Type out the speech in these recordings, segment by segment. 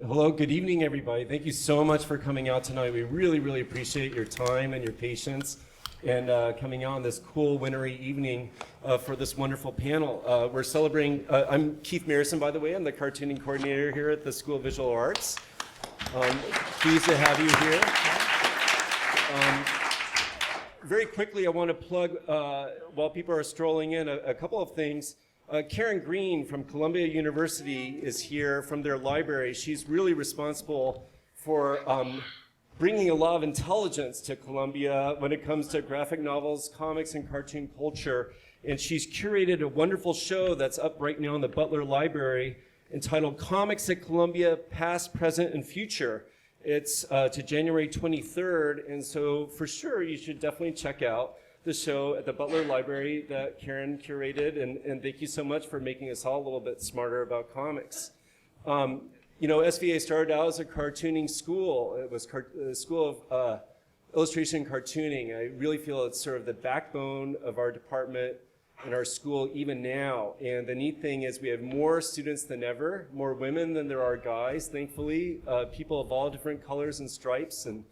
Hello, good evening, everybody. Thank you so much for coming out tonight. We really, really appreciate your time and your patience and coming out on this cool wintry evening for this wonderful panel. We're celebrating, I'm Keith Mayerson, by the way. I'm the cartooning coordinator here at the School of Visual Arts. Pleased to have you here. Very quickly, I want to plug, while people are strolling in, a couple of things. Karen Green from Columbia University is here from their library. She's really responsible for bringing a lot of intelligence to Columbia when it comes to graphic novels, comics, and cartoon culture. And she's curated a wonderful show that's up right now in the Butler Library entitled Comics at Columbia, Past, Present, and Future. It's to January 23rd, and so for sure you should definitely check out the show at the Butler Library that Karen curated, and thank you so much for making us all a little bit smarter about comics. You know, SVA started out as a cartooning school. It was a school of illustration and cartooning. I really feel it's sort of the backbone of our department and our school even now. And the neat thing is we have more students than ever, more women than there are guys, thankfully. People of all different colors and stripes and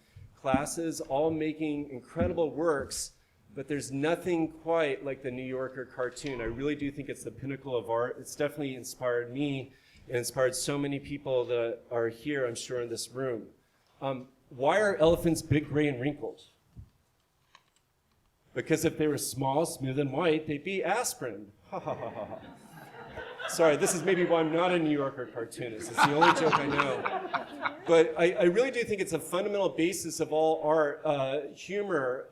classes, all making incredible works. But there's nothing quite like the New Yorker cartoon. I really do think it's the pinnacle of art. It's definitely inspired me and inspired so many people that are here, I'm sure, in this room. Why are elephants big, gray, and wrinkled? Because if they were small, smooth, and white, they'd be aspirin. Ha ha ha ha ha. Sorry, this is maybe why I'm not a New Yorker cartoonist. It's the only joke I know. But I really do think it's a fundamental basis of all art, humor.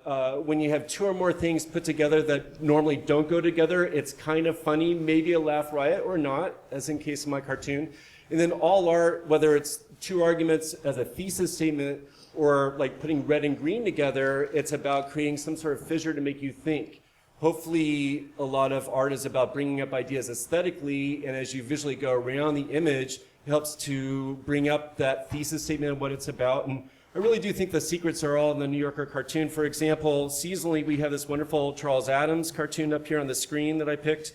When you have two or more things put together that normally don't go together, it's kind of funny, maybe a laugh riot or not, as in case of my cartoon. And then all art, whether it's two arguments as a thesis statement or like putting red and green together, it's about creating some sort of fissure to make you think. Hopefully, a lot of art is about bringing up ideas aesthetically, and as you visually go around the image, it helps to bring up that thesis statement of what it's about. And I really do think the secrets are all in the New Yorker cartoon. For example, seasonally, we have this wonderful Charles Addams cartoon up here on the screen that I picked.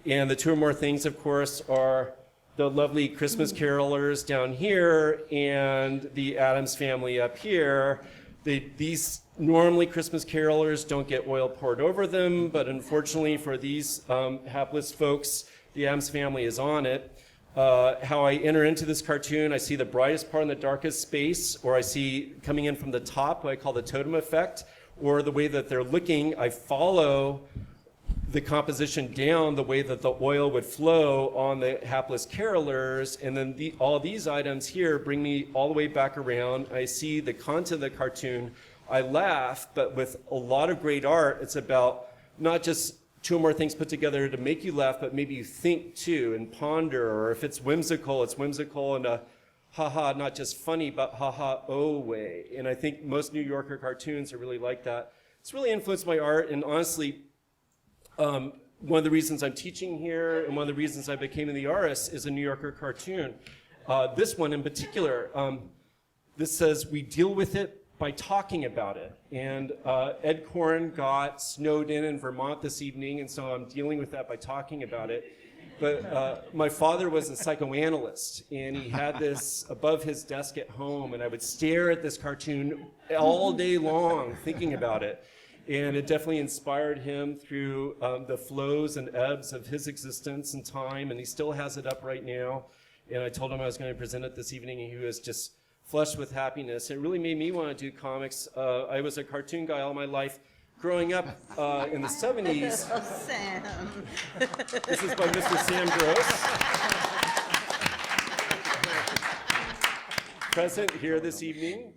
And the two or more things, of course, are the lovely Christmas carolers down here and the Addams family up here. These normally Christmas carolers don't get oil poured over them, but unfortunately for these hapless folks, the Addams family is on it. How I enter into this cartoon, I see the brightest part in the darkest space, or I see coming in from the top, what I call the totem effect, or the way that they're looking, I follow the composition down the way that the oil would flow on the hapless carolers, and then all these items here bring me all the way back around. I see the content of the cartoon. I laugh, but with a lot of great art, it's about not just two or more things put together to make you laugh, but maybe you think too and ponder, or if it's whimsical in a ha-ha, not just funny, but ha-ha, oh way. And I think most New Yorker cartoons are really like that. It's really influenced my art, and honestly, one of the reasons I'm teaching here and one of the reasons I became in the artist is a New Yorker cartoon. This one in particular, this says, we deal with it by talking about it. And Ed Koren got snowed in Vermont this evening, and so I'm dealing with that by talking about it. But my father was a psychoanalyst, and he had this above his desk at home, and I would stare at this cartoon all day long thinking about it. And it definitely inspired him through the flows and ebbs of his existence and time, and he still has it up right now. And I told him I was going to present it this evening, and he was just flushed with happiness. It really made me want to do comics. I was a cartoon guy all my life. Growing up in the 70s. Oh, Sam. This is by Mr. Sam Gross. Present here this evening.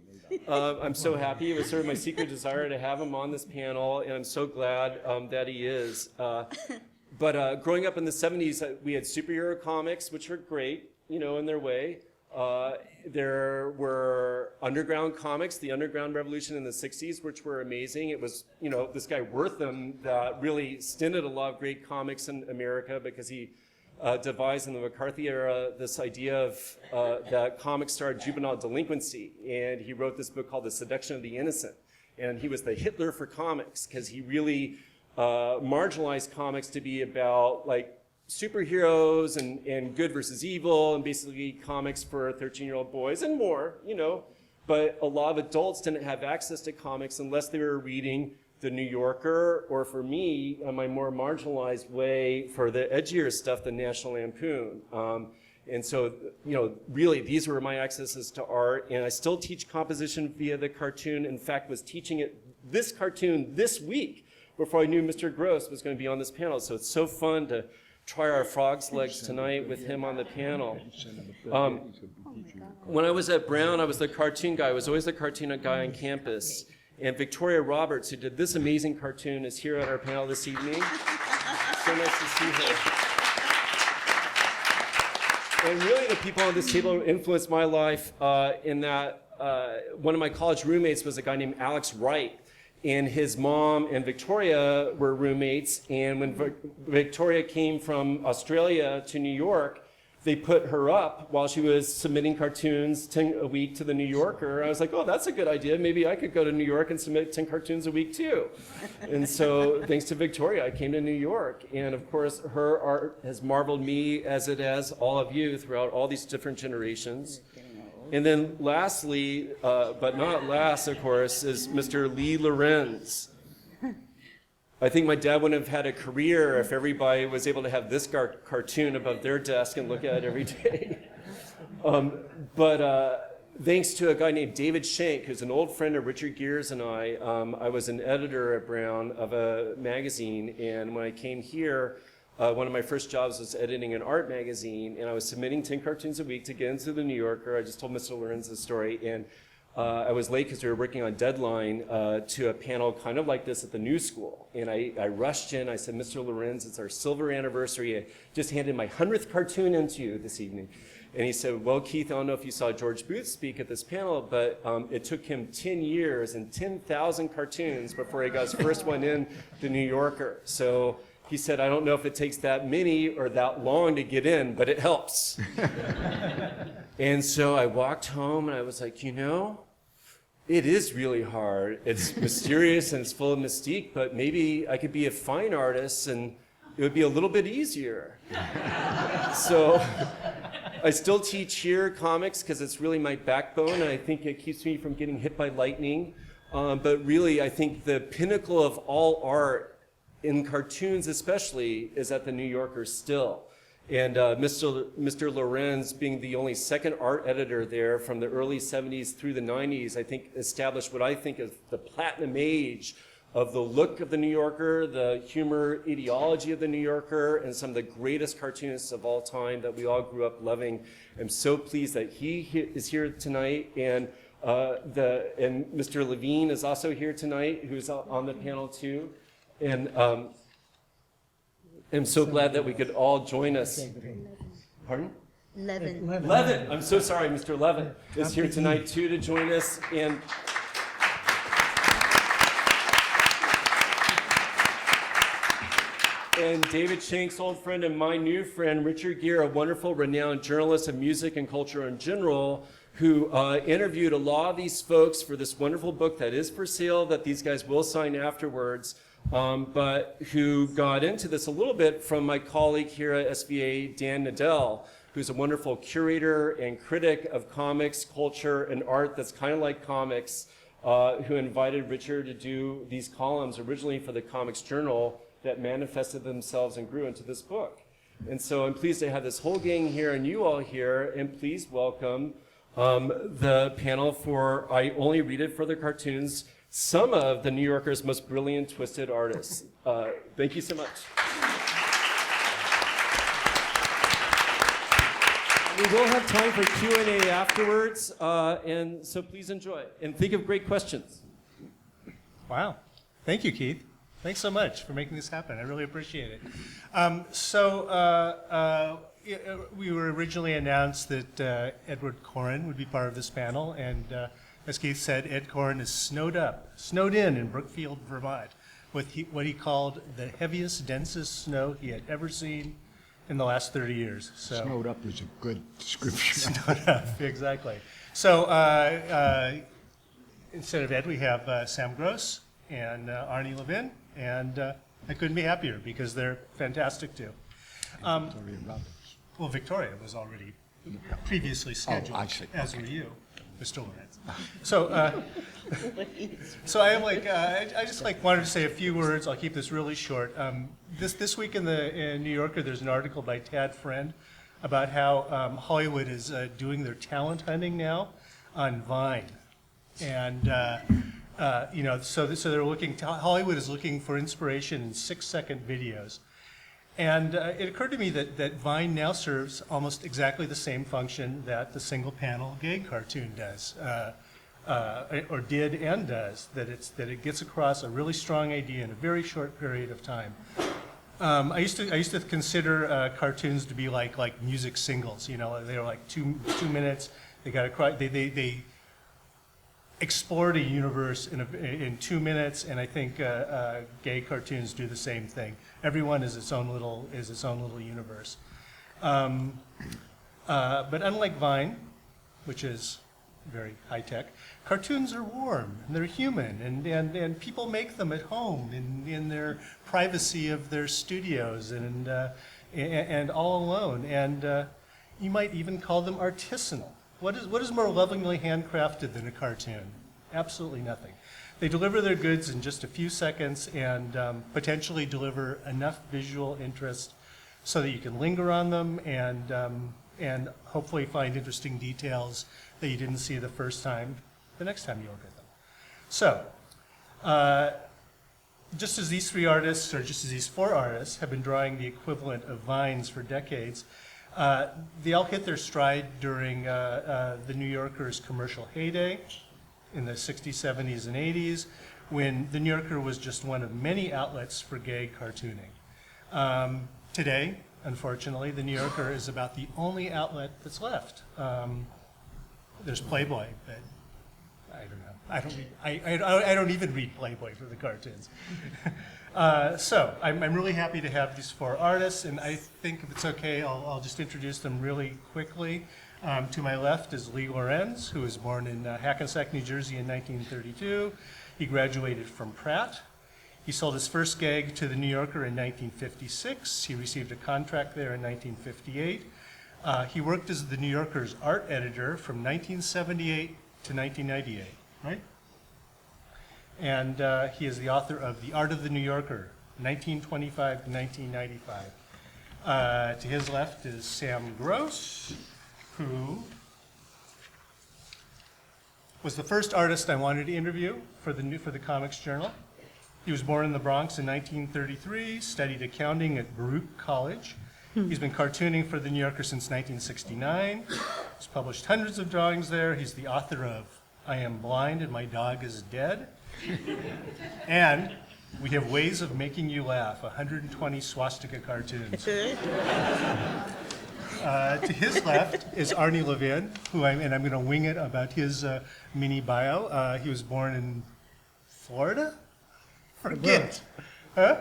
I'm so happy. It was sort of my secret desire to have him on this panel, and I'm so glad that he is. But growing up in the 70s, we had superhero comics, which were great, you know, in their way. There were underground comics, the underground revolution in the 60s, which were amazing. It was, you know, this guy Wortham that really stinted a lot of great comics in America because he devised in the McCarthy era this idea of that comics started juvenile delinquency, and he wrote this book called The Seduction of the Innocent, and he was the Hitler for comics because he really marginalized comics to be about like superheroes and good versus evil and basically comics for 13-year-old boys and more, but a lot of adults didn't have access to comics unless they were reading The New Yorker, or for me, on my more marginalized way, for the edgier stuff, the National Lampoon. And so, really, these were my accesses to art, and I still teach composition via the cartoon. In fact, was teaching this cartoon this week before I knew Mr. Gross was going to be on this panel. So it's so fun to try our frog's legs tonight with him on the panel. When I was at Brown, I was the cartoon guy. I was always the cartoon guy on campus. And Victoria Roberts, who did this amazing cartoon, is here at our panel this evening. So nice to see her. And really, the people on this table influenced my life in that one of my college roommates was a guy named Alex Wright. And his mom and Victoria were roommates. And when Victoria came from Australia to New York, they put her up while she was submitting cartoons 10 a week to the New Yorker. I was like, oh, that's a good idea. Maybe I could go to New York and submit 10 cartoons a week too. And so thanks to Victoria, I came to New York. And of course, her art has marveled me as it has all of you throughout all these different generations. And then lastly, but not last, of course, is Mr. Lee Lorenz. I think my dad wouldn't have had a career if everybody was able to have this cartoon above their desk and look at it every day. But thanks to a guy named David Schenck, who's an old friend of Richard Gehr's and I was an editor at Brown of a magazine. And when I came here, one of my first jobs was editing an art magazine, and I was submitting 10 cartoons a week to get into the New Yorker. I just told Mr. Lorenz's story, and I was late because we were working on deadline to a panel kind of like this at the New School. And I rushed in. I said, Mr. Lorenz, it's our silver anniversary. I just handed my 100th cartoon into you this evening. And he said, well, Keith, I don't know if you saw George Booth speak at this panel, but it took him 10 years and 10,000 cartoons before he got his first one in the New Yorker. So he said, I don't know if it takes that many or that long to get in, but it helps. And so I walked home and I was like, it is really hard. It's mysterious and it's full of mystique, but maybe I could be a fine artist and it would be a little bit easier. So I still teach here comics because it's really my backbone, and I think it keeps me from getting hit by lightning. But really, I think the pinnacle of all art, in cartoons especially, is at the New Yorker still. And Mr. Lorenz, being the only second art editor there from the early 70s through the 90s, I think established what I think is the platinum age of the look of the New Yorker, the humor ideology of the New Yorker, and some of the greatest cartoonists of all time that we all grew up loving. I'm so pleased that he is here tonight, and Mr. Levin is also here tonight, who's on the panel too. And I'm so glad that we could all join us. Pardon? Levin. I'm so sorry, Mr. Levin is here tonight too to join us. And David Schenck's old friend and my new friend, Richard Gehr, a wonderful, renowned journalist of music and culture in general, who interviewed a lot of these folks for this wonderful book that is for sale, that these guys will sign afterwards. But who got into this a little bit from my colleague here at SVA, Dan Nadell, who's a wonderful curator and critic of comics, culture, and art that's kind of like comics, who invited Richard to do these columns originally for the Comics Journal that manifested themselves and grew into this book. And so I'm pleased to have this whole gang here and you all here, and please welcome the panel for I Only Read It for the Cartoons, some of the New Yorker's most brilliant twisted artists. Thank you so much. We will have time for Q&A afterwards, and so please enjoy. And think of great questions. Wow. Thank you, Keith. Thanks so much for making this happen. I really appreciate it. We were originally announced that Edward Corrin would be part of this panel, and as Keith said, Ed Corrin is snowed in Brookfield, Vermont, with what he called the heaviest, densest snow he had ever seen in the last 30 years. So, snowed up is a good description. Snowed up, exactly. So instead of Ed, we have Sam Gross and Arnie Levin, and I couldn't be happier because they're fantastic too. Victoria Roberts. Well, Victoria was already previously scheduled, I see. as were you, Mr. Lorenz. So, so I am I just wanted to say a few words. I'll keep this really short. This week in New Yorker, there's an article by Tad Friend about how Hollywood is doing their talent hunting now on Vine, and so they're looking. Hollywood is looking for inspiration in 6-second videos. And it occurred to me that Vine now serves almost exactly the same function that the single-panel gag cartoon does, or did and does. That it gets across a really strong idea in a very short period of time. I used to consider cartoons to be like music singles. You know, they were like two minutes. They got across. They explored a universe in 2 minutes, and I think gay cartoons do the same thing. Everyone is its own little universe. But unlike Vine, which is very high tech, cartoons are warm and they're human, and people make them at home in their privacy of their studios and all alone. And you might even call them artisanal. What is more lovingly handcrafted than a cartoon? Absolutely nothing. They deliver their goods in just a few seconds and potentially deliver enough visual interest so that you can linger on them and hopefully find interesting details that you didn't see the first time, the next time you look at them. So, just as these 4 artists have been drawing the equivalent of vines for decades, they all hit their stride during the New Yorker's commercial heyday in the 60s, 70s, and 80s, when the New Yorker was just one of many outlets for gay cartooning. Today, unfortunately, the New Yorker is about the only outlet that's left. There's Playboy, but I don't know. I don't even read Playboy for the cartoons. So I'm really happy to have these 4 artists, and I think if it's okay, I'll just introduce them really quickly. To my left is Lee Lorenz, who was born in Hackensack, New Jersey in 1932. He graduated from Pratt. He sold his first gag to the New Yorker in 1956. He received a contract there in 1958. He worked as the New Yorker's art editor from 1978 to 1998, right? And he is the author of The Art of the New Yorker, 1925 to 1995. To his left is Sam Gross, who was the first artist I wanted to interview for the Comics Journal. He was born in the Bronx in 1933, studied accounting at Baruch College. He's been cartooning for the New Yorker since 1969. He's published hundreds of drawings there. He's the author of I Am Blind and My Dog is Dead. And we have Ways of Making You Laugh, 120 swastika cartoons. To his left is Arnie Levin, and I'm going to wing it about his mini bio. He was born in Florida? Forget. Huh?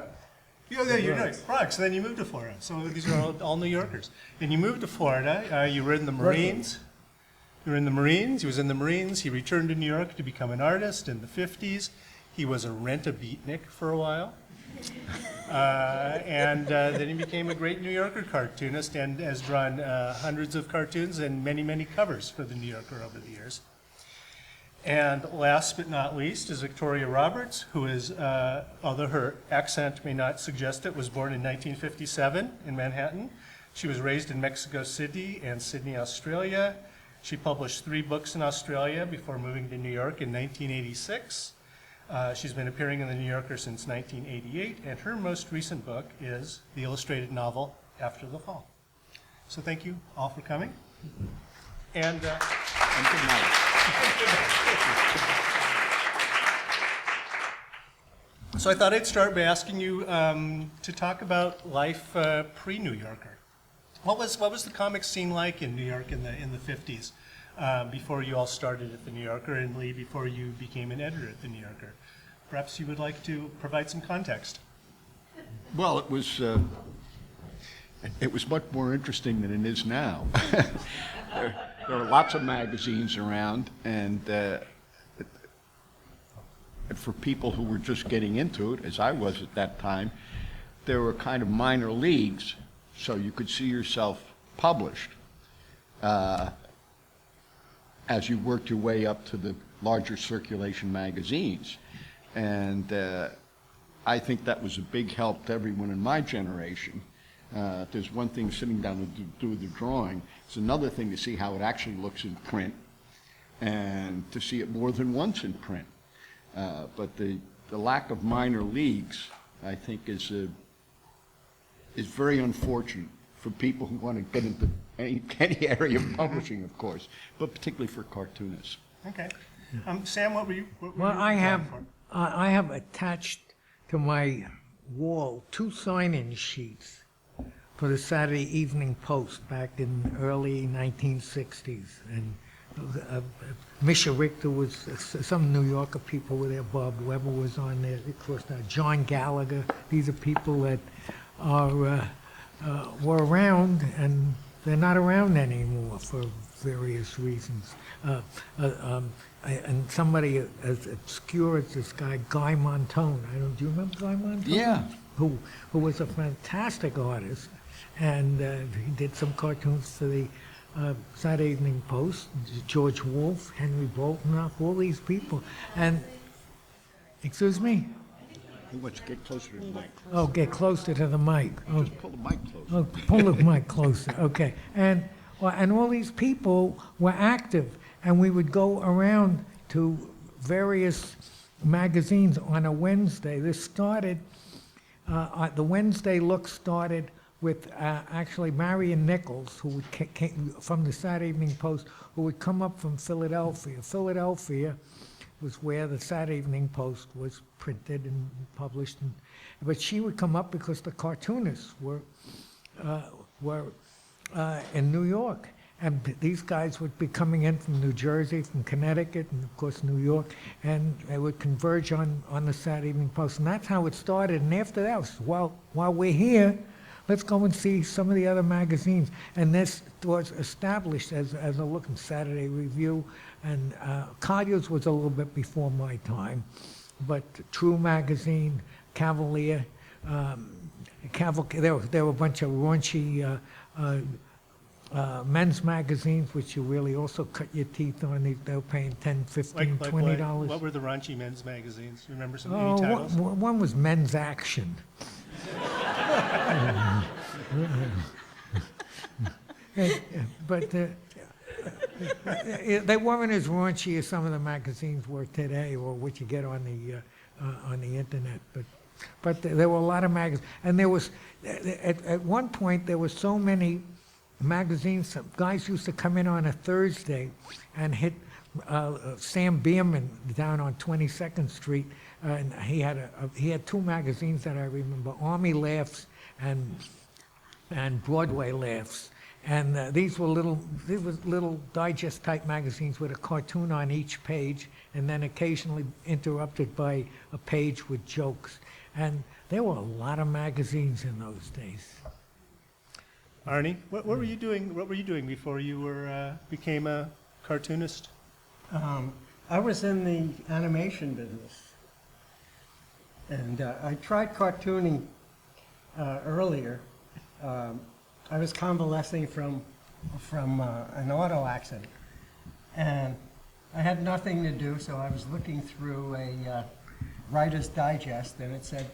Yeah, you're right. Bronx. Then you moved to Florida. So these are all New Yorkers. And you moved to Florida. You were in the Marines. You were in the Marines. He was in the Marines. He returned to New York to become an artist in the 50s. He was a rent-a-beatnik for a while. And then he became a great New Yorker cartoonist and has drawn hundreds of cartoons and many, many covers for the New Yorker over the years. And last but not least is Victoria Roberts, who is, although her accent may not suggest it, was born in 1957 in Manhattan. She was raised in Mexico City and Sydney, Australia. She published 3 books in Australia before moving to New York in 1986. She's been appearing in the New Yorker since 1988, and her most recent book is the illustrated novel After the Fall. So thank you all for coming. And good night. So I thought I'd start by asking you to talk about life pre-New Yorker. What was the comic scene like in New York in the 50s before you all started at the New Yorker, and Lee, before you became an editor at the New Yorker? Perhaps you would like to provide some context. Well, it was much more interesting than it is now. There are lots of magazines around, and for people who were just getting into it, as I was at that time, there were kind of minor leagues. so you could see yourself published as you worked your way up to the larger circulation magazines. And I think that was a big help to everyone in my generation. There's one thing sitting down to do the drawing. It's another thing to see how it actually looks in print and to see it more than once in print. But the lack of minor leagues, I think, is very unfortunate for people who want to get into any area of publishing, of course, but particularly for cartoonists. Okay. Sam, what were you? Well, I have attached to my wall 2 sign-in sheets for the Saturday Evening Post back in the early 1960s. And Misha Richter was, some New Yorker people were there, Bob Weber was on there, of course, John Gallagher. These are people that were around, and they're not around anymore for various reasons. And somebody as obscure as this guy, Guy Montone. Do you remember Guy Montone? Yeah. Who was a fantastic artist, and he did some cartoons for the Saturday Evening Post. George Wolfe, Henry Boltenoff, all these people. And excuse me. He wants to get closer to the mic. Oh, get closer to the mic. Oh. Just pull the mic closer. Oh, pull the mic closer. Okay. And all these people were active, and we would go around to various magazines on a Wednesday. This started, the Wednesday look started with actually Marion Nichols, who came from the Saturday Evening Post, who would come up from Philadelphia. Philadelphia was where the Saturday Evening Post was printed and published. But she would come up because the cartoonists were in New York. And these guys would be coming in from New Jersey, from Connecticut, and of course New York, and they would converge on the Saturday Evening Post. And that's how it started. And after that, while we're here, let's go and see some of the other magazines. And this was established as a look in Saturday Review. And Collier's was a little bit before my time. But True Magazine, Cavalier, there were a bunch of raunchy men's magazines, which you really also cut your teeth on. They were paying $10, $15, $20. What were the raunchy men's magazines? You remember some Oh, titles? one was Men's Action. But they weren't as raunchy as some of the magazines were today, or what you get on the internet. But there were a lot of magazines, and there was at one point there were so many magazines. Guys used to come in on a Thursday and hit Sam Bierman down on 22nd Street, and he had 2 magazines that I remember: Army Laughs and Broadway Laughs. And these were little digest type magazines with a cartoon on each page, and then occasionally interrupted by a page with jokes. And there were a lot of magazines in those days. Arnie, what were you doing? What were you doing before you became a cartoonist? I was in the animation business, and I tried cartooning earlier. I was convalescing from an auto accident, and I had nothing to do, so I was looking through a Writer's Digest, and it said,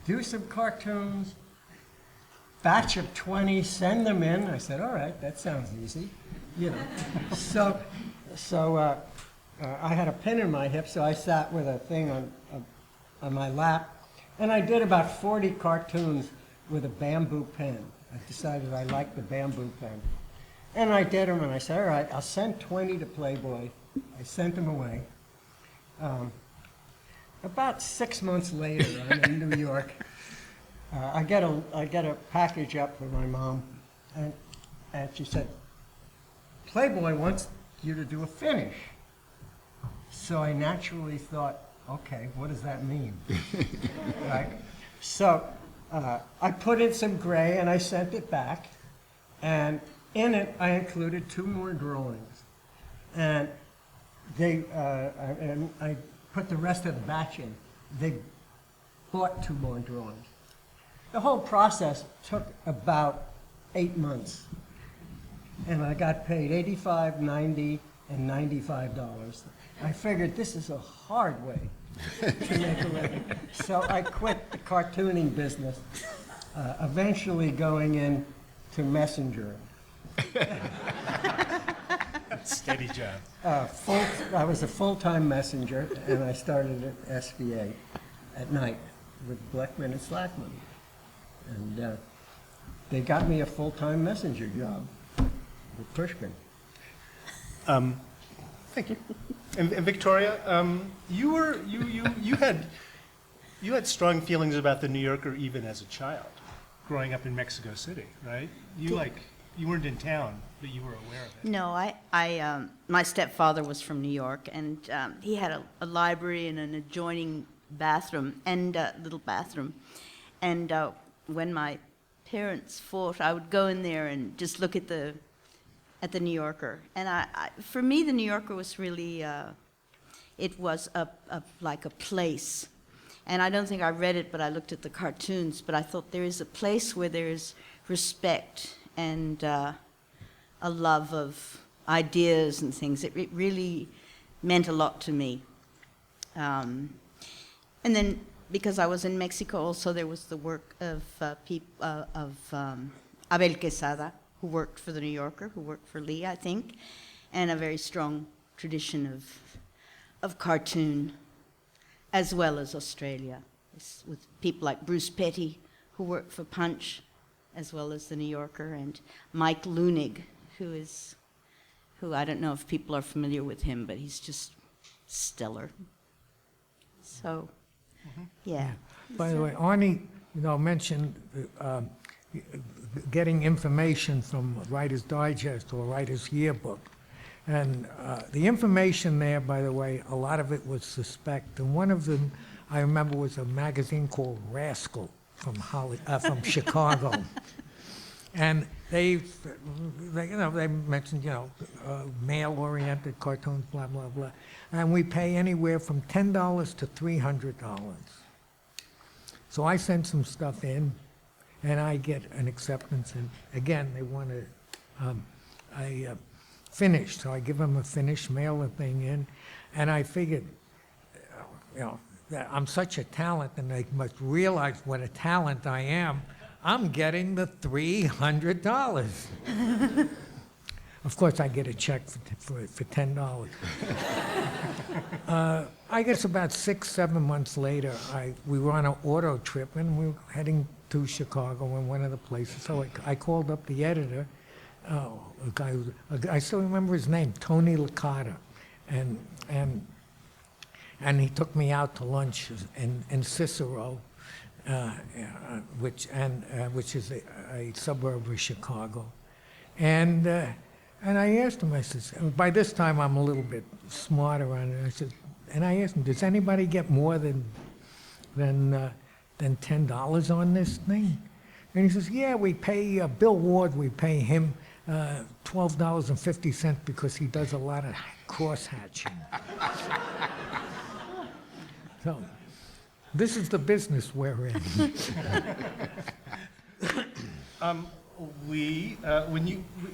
"Do some cartoons, batch of 20, send them in." I said, "All right, that sounds easy," you know. So I had a pin in my hip, so I sat with a thing on my lap, and I did about 40 cartoons with a bamboo pen. I decided I liked the bamboo pen. And I did them, and I said, all right, I'll send 20 to Playboy. I sent them away. About 6 months later, I'm in New York. I get a package up for my mom, and she said, Playboy wants you to do a finish. So I naturally thought, okay, what does that mean? Right? So I put in some gray and I sent it back, and in it I included 2 more drawings, and I put the rest of the batch in. They bought 2 more drawings, The whole process took about 8 months. And I got paid $85, $90, and $95. I figured this is a hard way to make a living. So I quit the cartooning business, eventually going into messengering. Steady job. I was a full-time messenger, and I started at SVA at night with Blackman and Slackman. And they got me a full-time messenger job with Pushkin. Thank you. And Victoria, you had strong feelings about the New Yorker even as a child, growing up in Mexico City, right? You weren't in town, but you were aware of it. No, my stepfather was from New York, and he had a library and an adjoining bathroom, and a little bathroom. And when my parents fought, I would go in there and just look at the New Yorker. And for me, the New Yorker was really, it was like a place. And I don't think I read it, but I looked at the cartoons. But I thought there is a place where there is respect and a love of ideas and things. It really meant a lot to me. And then, because I was in Mexico also, there was the work of Abel Quesada, who worked for the New Yorker, who worked for Lee, I think, and a very strong tradition of cartoon, as well as Australia, with people like Bruce Petty, who worked for Punch, as well as the New Yorker, and Mike Lunig, who I don't know if people are familiar with him, but he's just stellar. So, yeah. By the way, Arnie, mentioned getting information from Writer's Digest or Writer's Yearbook. And the information there, by the way, a lot of it was suspect. And one of them, I remember, was a magazine called Rascal from Chicago. And they mentioned, male-oriented cartoons, blah, blah, blah. And we pay anywhere from $10 to $300. So I sent some stuff in, and I get an acceptance. And again, they want to, finished. So I give them a finished, mail the thing in. And I figured, that I'm such a talent, and they must realize what a talent I am. I'm getting the $300. Of course, I get a check for $10. I guess about 6-7 months later, we were on an auto trip, and we were heading to Chicago in one of the places. So I called up the editor, a guy, I still remember his name, Tony Licata, and he took me out to lunch in Cicero, which is a suburb of Chicago, and I asked him. I said, by this time I'm a little bit smarter on it. I said, and I asked him, does anybody get more than $10 on this thing? And he says, yeah, we pay Bill Ward. We pay him $12.50 because he does a lot of cross hatching. So, this is the business we're in. How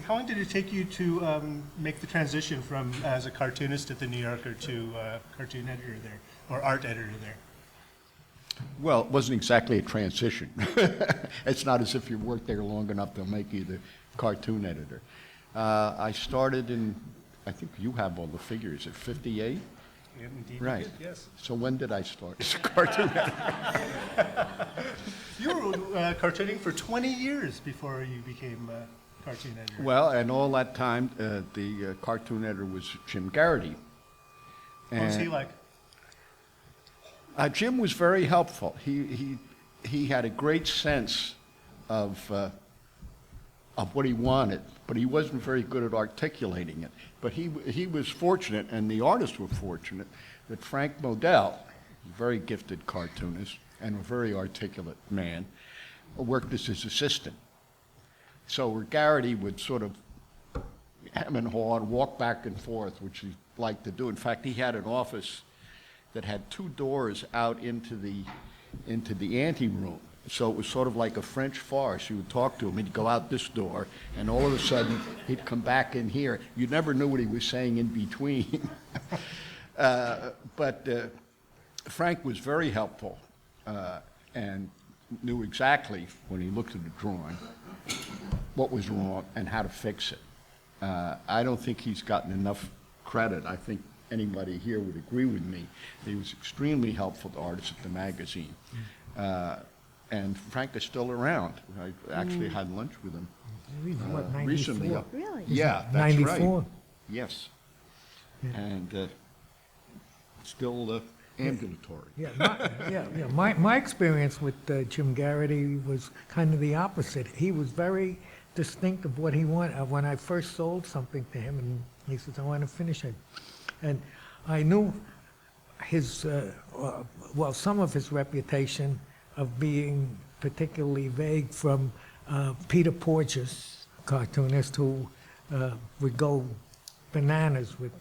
long did it take you to make the transition from as a cartoonist at the New Yorker to cartoon editor there, or art editor there? Well, it wasn't exactly a transition. It's not as if you worked there long enough, they'll make you the cartoon editor. I started in, I think you have all the figures, at 58? Yeah, indeed, Right. you did, yes. So when did I start as a cartoon editor? You were cartooning for 20 years before you became a cartoon editor. Well, and all that time, the cartoon editor was Jim Garrity. What was he like? Jim was very helpful. He had a great sense of what he wanted, but he wasn't very good at articulating it. But he was fortunate, and the artists were fortunate, that Frank Modell, a very gifted cartoonist and a very articulate man, worked as his assistant. So where Garrity would sort of hem and haw and walk back and forth, which he liked to do. In fact, he had an office that had 2 doors out into the anteroom. So it was sort of like a French farce. You would talk to him, he'd go out this door, and all of a sudden, he'd come back in here. You never knew what he was saying in between. But Frank was very helpful and knew exactly, when he looked at the drawing, what was wrong and how to fix it. I don't think he's gotten enough credit. I think anybody here would agree with me. He was extremely helpful to artists at the magazine. And Frank is still around. I actually had lunch with him He's what, 94? recently. Really? Yeah, that's right. 94? Yes. And still ambulatory. My experience with Jim Garrity was kind of the opposite. He was very distinct of what he wanted. When I first sold something to him, and he says, I want to finish it. And I knew his, some of his reputation of being particularly vague from Peter Porges, cartoonist, who would go bananas with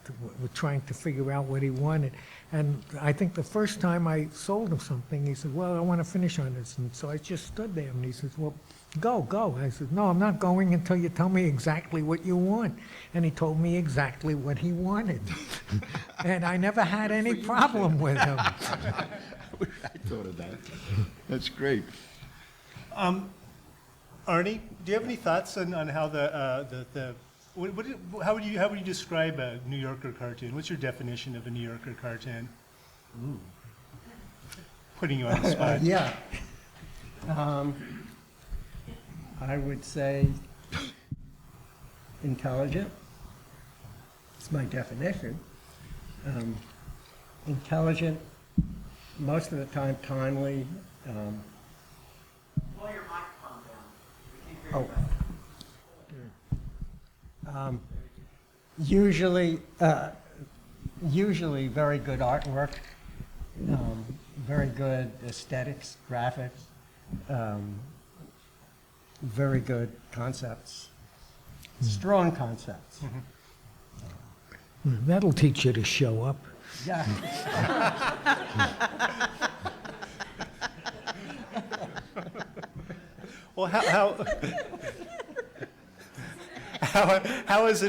trying to figure out what he wanted. And I think the first time I sold him something, he said, well, I want to finish on this. And so I just stood there, and he says, well, go. I said, no, I'm not going until you tell me exactly what you want. And he told me exactly what he wanted. And I never had any problem with him. I wish I thought of that. That's great. Arnie, do you have any thoughts on how how would you describe a New Yorker cartoon? What's your definition of a New Yorker cartoon? Putting you on the spot. Yeah. I would say intelligent. It's my definition. Intelligent, most of the time timely. Pull your microphone down. We can't hear you. Usually very good artwork, very good aesthetics, graphics, very good concepts, strong concepts. That'll teach you to show up. Yeah. Well, how has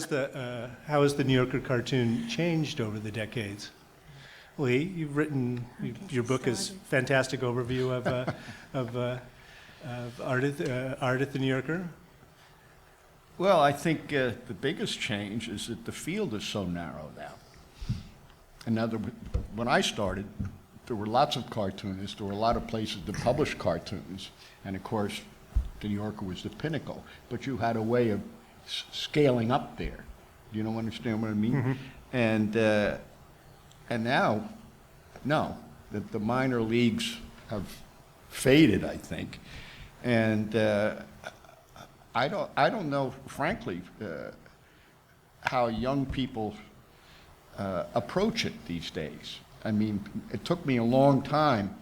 the New Yorker cartoon changed over the decades? Lee, you've written your book is fantastic overview of art at the New Yorker. Well, I think the biggest change is that the field is so narrow now. In other words, when I started, there were lots of cartoonists. There were a lot of places that published cartoons. And of course, the New Yorker was the pinnacle. But you had a way of scaling up there. Do you understand what I mean? Mm-hmm. And now, no, the minor leagues have faded, I think. And I don't know, frankly, how young people approach it these days. I mean, it took me a long time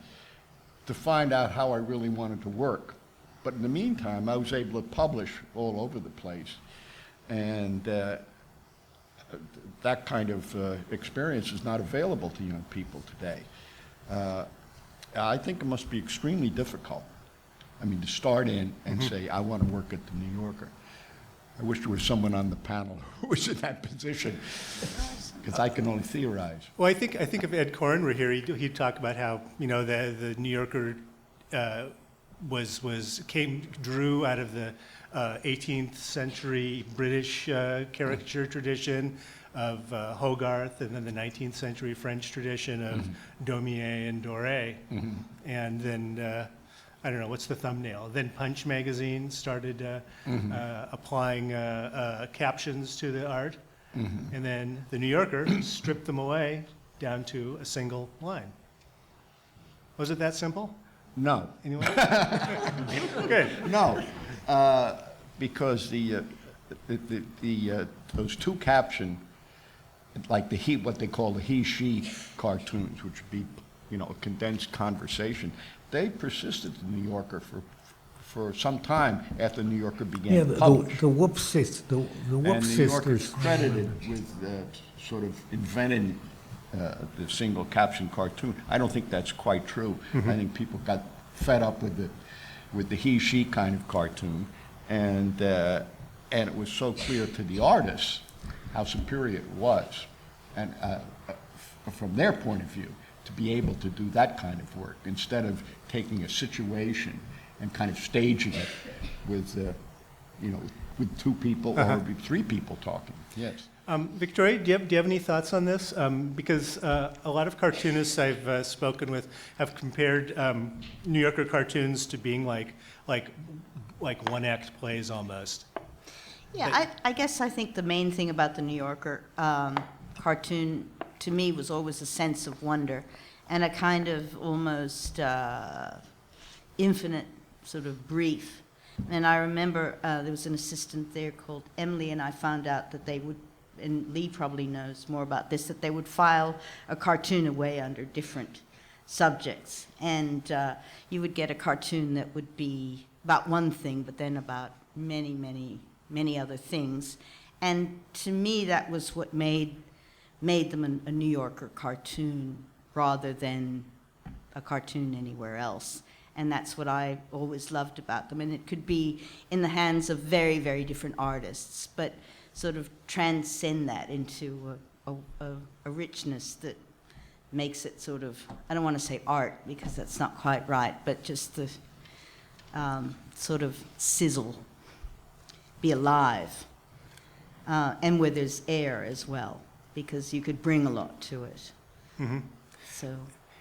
to find out how I really wanted to work. But in the meantime, I was able to publish all over the place. And that kind of experience is not available to young people today. I think it must be extremely difficult. I mean, to start in and say, I want to work at the New Yorker. I wish there was someone on the panel who was in that position, because I can only theorize. Well, I think if Ed Koren were here, he'd talk about how the New Yorker drew out of the 18th century British caricature tradition of Hogarth, and then the 19th century French tradition of Daumier and Doré, and then. I don't know, what's the thumbnail? Then Punch magazine started applying captions to the art. And then the New Yorker stripped them away down to a single line. Was it that simple? No. Anyone? Good. No, because those two caption, like what they call the he-she cartoons, which would be, a condensed conversation, they persisted in the New Yorker for some time after the New Yorker began to publish. The Whoop Sisters. The Whoop And the New Yorker is Sisters. credited with sort of inventing the single caption cartoon. I don't think that's quite true. I think people got fed up with the he-she kind of cartoon, and it was so clear to the artists how superior it was, and from their point of view, to be able to do that kind of work instead of taking a situation and kind of staging it with, with two people or three people talking. Yes. Victoria, do you have any thoughts on this? Because a lot of cartoonists I've spoken with have compared New Yorker cartoons to being like one-act plays almost. Yeah, I guess I think the main thing about the New Yorker cartoon to me was always a sense of wonder and a kind of almost infinite sort of brief. And I remember there was an assistant there called Emily, and I found out that they would, and Lee probably knows more about this, that they would file a cartoon away under different subjects. And you would get a cartoon that would be about one thing, but then about many other things. And to me, that was what made them a New Yorker cartoon rather than a cartoon anywhere else. And that's what I always loved about them. And it could be in the hands of very, very different artists, but sort of transcend that into a richness that makes it sort of, I don't want to say art because that's not quite right, but just the sort of sizzle, be alive, and where there's air as well, because you could bring a lot to it. Mm-hmm. So.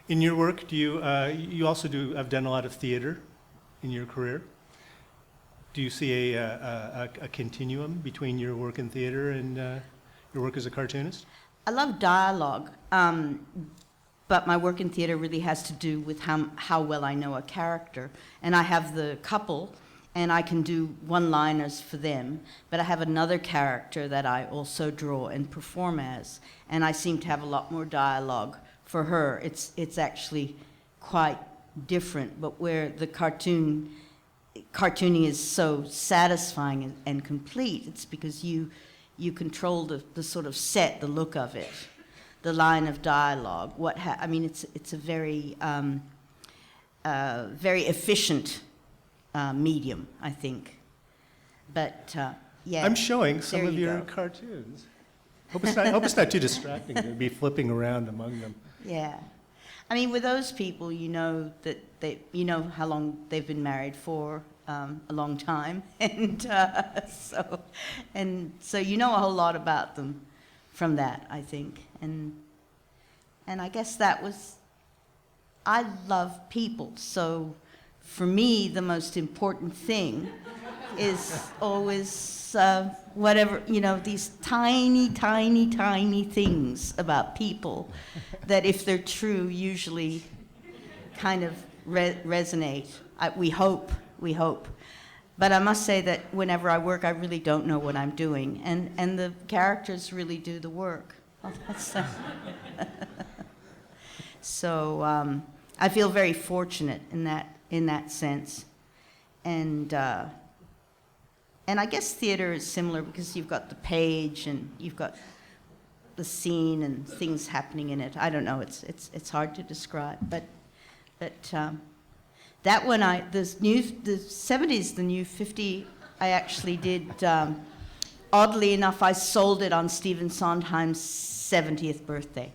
In your work, do you also have done a lot of theater in your career? Do you see a continuum between your work in theater and your work as a cartoonist? I love dialogue, but my work in theater really has to do with how well I know a character. And I have the couple, and I can do one-liners for them, but I have another character that I also draw and perform as, and I seem to have a lot more dialogue for her. It's actually quite different, but where the cartooning is so satisfying and complete, it's because you control the sort of set, the look of it, the line of dialogue. I mean, it's a very very efficient medium, I think. But yeah, I'm showing some there of you your go. cartoons. Hope it's not too distracting to be flipping around among them. Yeah. I mean, with those people, you know that you know how long they've been married for, a long time, and so you know a whole lot about them from that, I think, and I guess that was, I love people, so for me the most important thing is always whatever, these tiny things about people that, if they're true, usually kind of resonate. We hope. But I must say that whenever I work, I really don't know what I'm doing, and the characters really do the work. So I feel very fortunate in that sense, and I guess theater is similar because you've got the page and you've got the scene and things happening in it. I don't know. It's hard to describe, but that one the 70s, the new 50, I actually did. Oddly enough, I sold it on Stephen Sondheim's 70th birthday,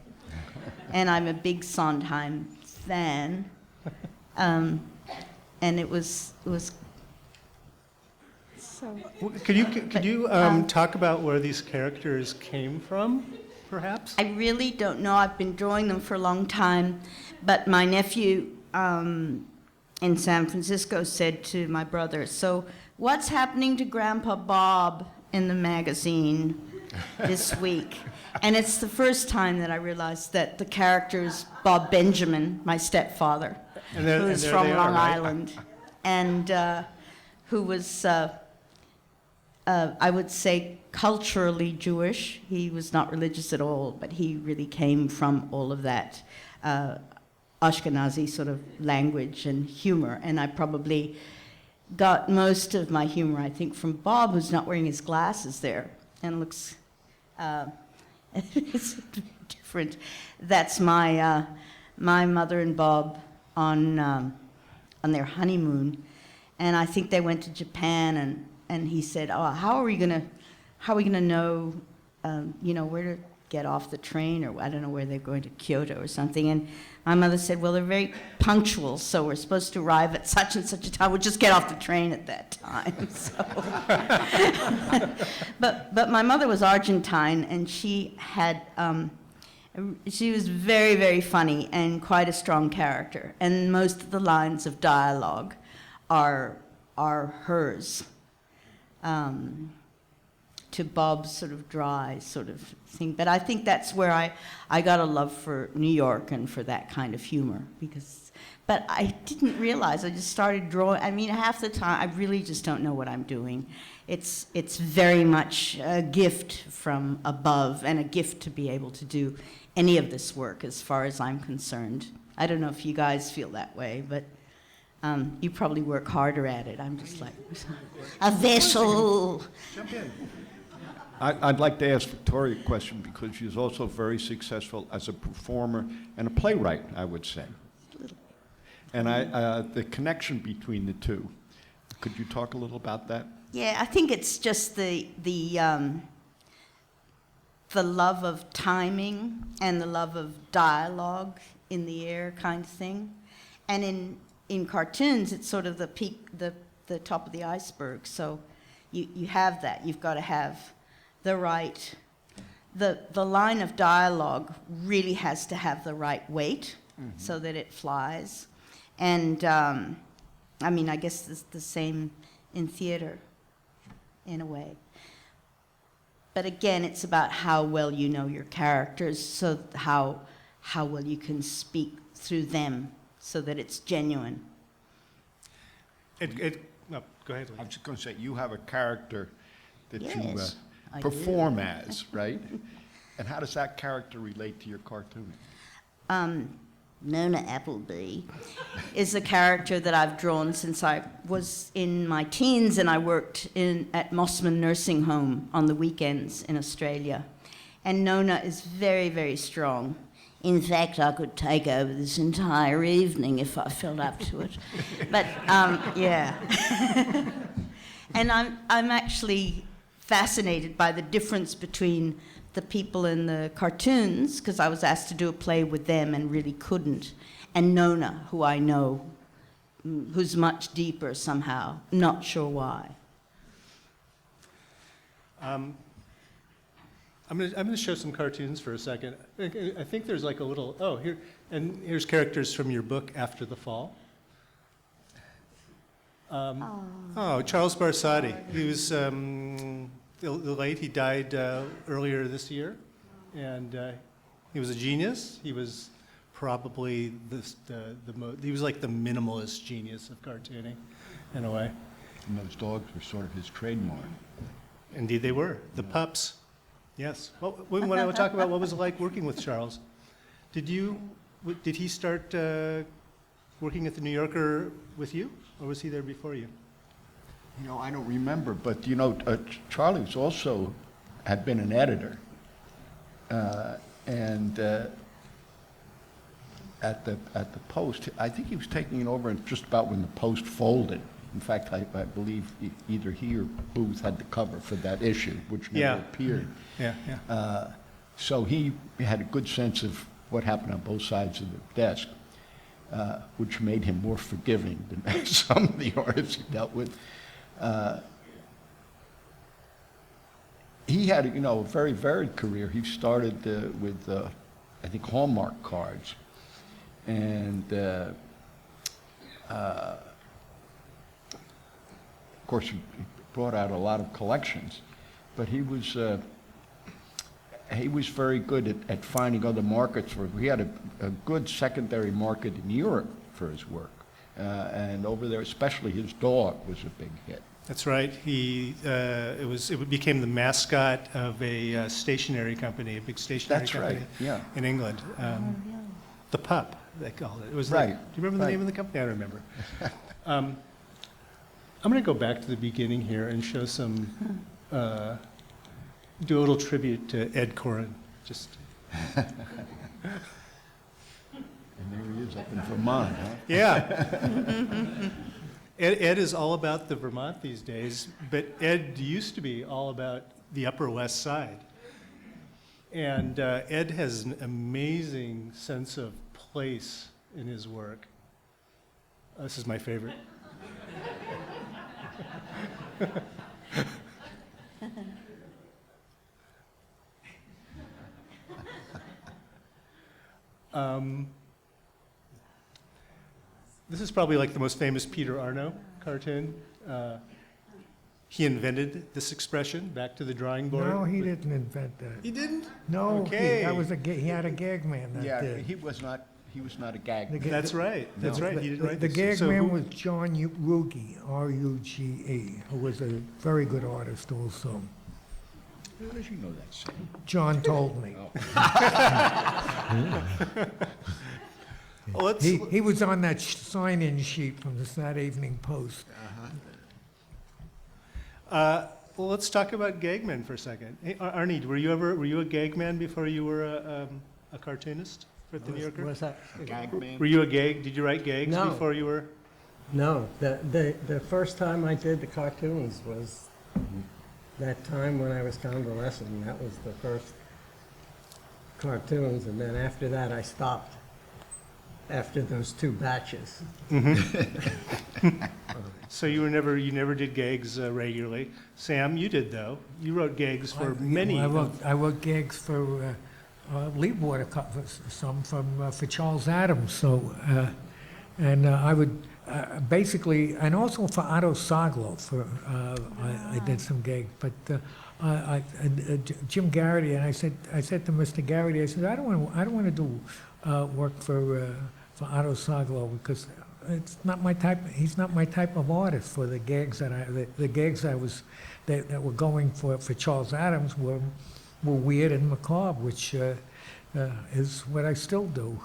and I'm a big Sondheim fan, and it was. So, Could you talk about where these characters came from, perhaps? I really don't know. I've been drawing them for a long time, but my nephew in San Francisco said to my brother, "So what's happening to Grandpa Bob in the magazine this week?" And it's the first time that I realized that the character is Bob Benjamin, my stepfather, who's from Long Island, and who was, I would say, culturally Jewish. He was not religious at all, but he really came from all of that Ashkenazi sort of language and humor. And I probably got most of my humor, I think, from Bob, who's not wearing his glasses there and looks it's different. That's my mother and Bob on on their honeymoon, and I think they went to Japan, and he said, "Oh, how are we gonna know, where to get off the train, or I don't know where they're going to Kyoto or something?" And my mother said, "Well, they're very punctual, so we're supposed to arrive at such and such a time. We'll just get off the train at that time." So, but my mother was Argentine, and she had. She was very, very funny and quite a strong character, and most of the lines of dialogue are hers, to Bob's sort of dry sort of thing. But I think that's where I got a love for New York and for that kind of humor, but I didn't realize, I just started drawing. I mean, half the time, I really just don't know what I'm doing. It's very much a gift from above, and a gift to be able to do any of this work, as far as I'm concerned. I don't know if you guys feel that way, but you probably work harder at it. I'm just like a vessel. Jump in. I'd like to ask Victoria a question, because she's also very successful as a performer and a playwright, I would say. And the connection between the two, could you talk a little about that? Yeah, I think it's just the love of timing and the love of dialogue in the air kind of thing. And in cartoons, it's sort of the peak, the top of the iceberg. So you have that. You've got to have the right, the line of dialogue really has to have the right weight, so that it flies. And I mean, I guess it's the same in theater, in a way. But again, it's about how well you know your characters, so how well you can speak through them, so that it's genuine. No, go ahead, Lee. I was just going to say, you have a character that Yes, I you do. perform as, right? And how does that character relate to your cartooning? Nona Appleby is a character that I've drawn since I was in my teens, and I worked at Mossman Nursing Home on the weekends in Australia. And Nona is very, very strong. In fact, I could take over this entire evening if I felt up to it. But, yeah. And I'm actually fascinated by the difference between the people in the cartoons, because I was asked to do a play with them and really couldn't, and Nona, who I know, who's much deeper somehow, not sure why. I'm gonna show some cartoons for a second. I think there's like a little, here's characters from your book, After the Fall. Charles Barsotti. He was late. He died earlier this year, and he was a genius. He was probably he was like the minimalist genius of cartooning, in a way. And those dogs were sort of his trademark. Indeed, they were the pups. Yes. Well, when I would talk about what was it like working with Charles, did he start working at the New Yorker with you, or was he there before you? You know, I don't remember, but you know, Charlie's also had been an editor, and at the Post, I think he was taking it over just about when the Post folded. In fact, I believe either he or Booth had the cover for that issue, which never appeared. Yeah. So he had a good sense of what happened on both sides of the desk, which made him more forgiving than some of the artists he dealt with. He had, you know, a very varied career. He started with, I think, Hallmark cards, and of course, he brought out a lot of collections. But he was very good at finding other markets for it. We had a good secondary market in Europe for his work, and over there, especially his dog was a big hit. That's right. It became the mascot of a stationery company, a big stationery company in England. The Pup, they called it. It was right. Do you remember the name of the company? I don't remember. I'm going to go back to the beginning here and show some, do a little tribute to Ed Koren. Just. And there he is up in Vermont, huh? Yeah. Ed is all about the Vermont these days, but Ed used to be all about the Upper West Side. And Ed has an amazing sense of place in his work. This is my favorite. This is probably like the most famous Peter Arno cartoon. He invented this expression, back to the drawing board. No, he didn't invent that. He didn't? No, Okay. he had a gag man that Yeah, did. he was not a gag. The ga- That's right. That's right. He didn't write The this. gag So man who- was John Ruge, R-U-G-E, who was a very good artist also. How did you know that, Sam? John told me. Well, let's, He was on that sign-in sheet from the Saturday Evening Post. well, let's talk about gag men for a second. Hey, Arnie, were you a gag man before you were a cartoonist for the New Yorker? Was that? Gag man? Were you a gag? Did you write gags No. before you were? No, the first time I did the cartoons was that time when I was convalescing. That was the first cartoons, and then after that I stopped. After those 2 batches. So you never did gags regularly. Sam, you did though. You wrote gags for many. I wrote gags for Leadwater, some for Charles Adams. So, and I would basically, and also for Otto Saglo. I did some gags, but Jim Garrity, and I said to Mr. Garrity, I said I don't want to do work for Otto Saglo because it's not my type. He's not my type of artist. For the gags the gags that were going for Charles Adams were weird and macabre, which is what I still do.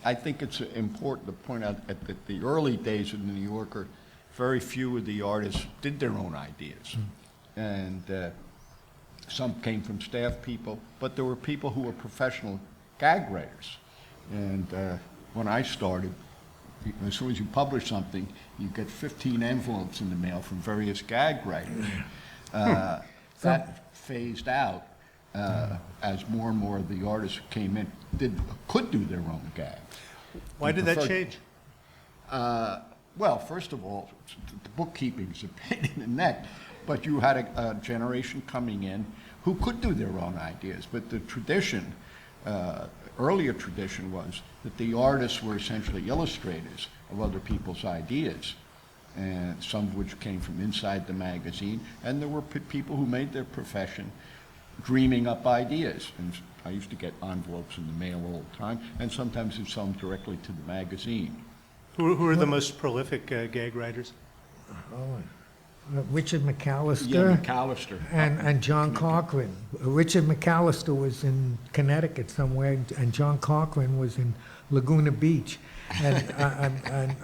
I think it's important to point out that the early days of the New Yorker, very few of the artists did their own ideas. And some came from staff people, but there were people who were professional gag writers. And when I started, as soon as you publish something, you get 15 envelopes in the mail from various gag writers. That phased out as more and more of the artists who came in could do their own gags. Why did that change? Well, first of all, the bookkeeping is a pain in the neck, but you had a generation coming in who could do their own ideas. But the tradition, earlier tradition was that the artists were essentially illustrators of other people's ideas, and some of which came from inside the magazine, and there were people who made their profession dreaming up ideas. And I used to get envelopes in the mail all the time, and sometimes you'd sell them directly to the magazine. Who are the most prolific gag writers? Richard McAllister. Yeah, McAllister. And John Cochran. Richard McAllister was in Connecticut somewhere, and John Cochran was in Laguna Beach. And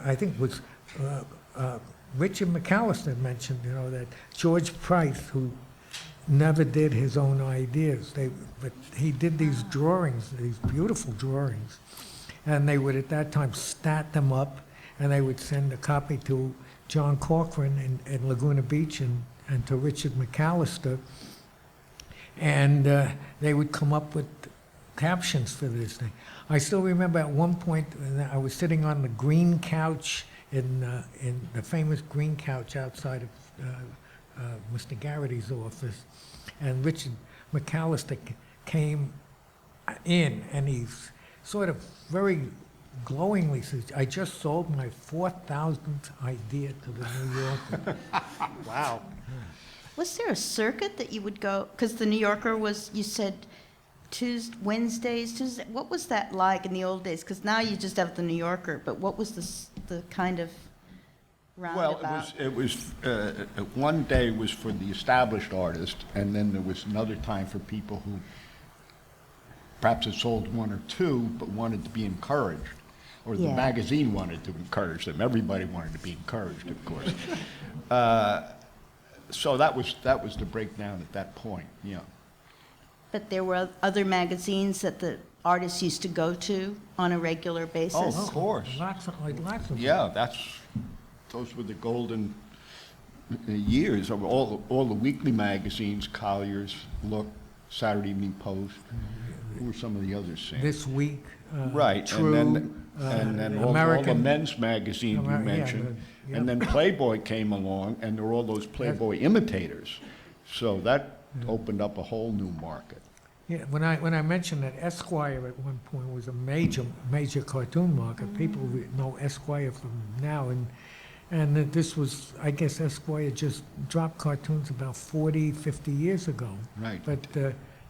I think it was Richard McAllister mentioned, that George Price, who never did his own ideas, but he did these drawings, these beautiful drawings, and they would at that time stat them up, and they would send a copy to John Cochran in Laguna Beach and to Richard McAllister, and they would come up with captions for this thing. I still remember at one point I was sitting on the green couch in the famous green couch outside of Mr. Garrity's office, and Richard McAllister came in, and he's sort of very glowingly says, "I just sold my 4,000th idea to the New Yorker." Wow. Was there a circuit that you would go, because the New Yorker was, you said, Wednesdays, Tuesday, what was that like in the old days? Because now you just have the New Yorker, but what was the kind of roundabout? Well, it was one day was for the established artist, and then there was another time for people who perhaps had sold one or two, but wanted to be encouraged, or the Yeah. magazine wanted to encourage them. Everybody wanted to be encouraged, of course. So that was the breakdown at that point. Yeah. But there were other magazines that the artists used to go to on a regular basis? Oh, of course. Lots of. Yeah, those were the golden years of all the weekly magazines, Collier's, Look, Saturday Evening Post. Who were some of the others, Sam? This Week. Right, True, and then all the American. men's magazines you Yeah, mentioned. yeah. And then Playboy came along, and there were all those Playboy imitators. So that opened up a whole new market. Yeah, when I mentioned that Esquire at one point was a major cartoon market, people know Esquire from now, and that this was, I guess Esquire just dropped cartoons about 40, 50 years ago. Right. But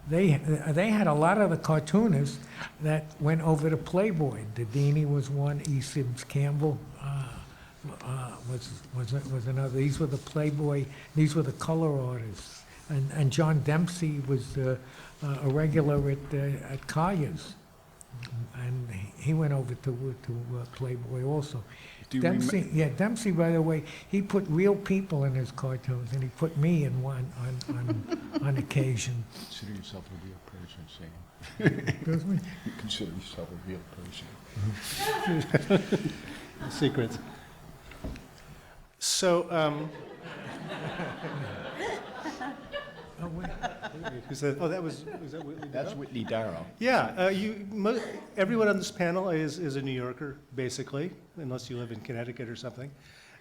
they had a lot of the cartoonists that went over to Playboy. Dedini was one, E. Sims Campbell was another. These were the Playboy, these were the color artists. And John Dempsey was a regular at Collier's, and he went over to Playboy also. Do you Dempsey, by the way, he put real people in his cartoons, and he put me in one on occasion. Consider yourself a real person, Sam. Excuse me? You consider yourself a real person. Secrets. So, Oh, wait. who's that? Oh, was that Whitney? That's Whitney Darrow. Yeah, everyone on this panel is a New Yorker, basically, unless you live in Connecticut or something.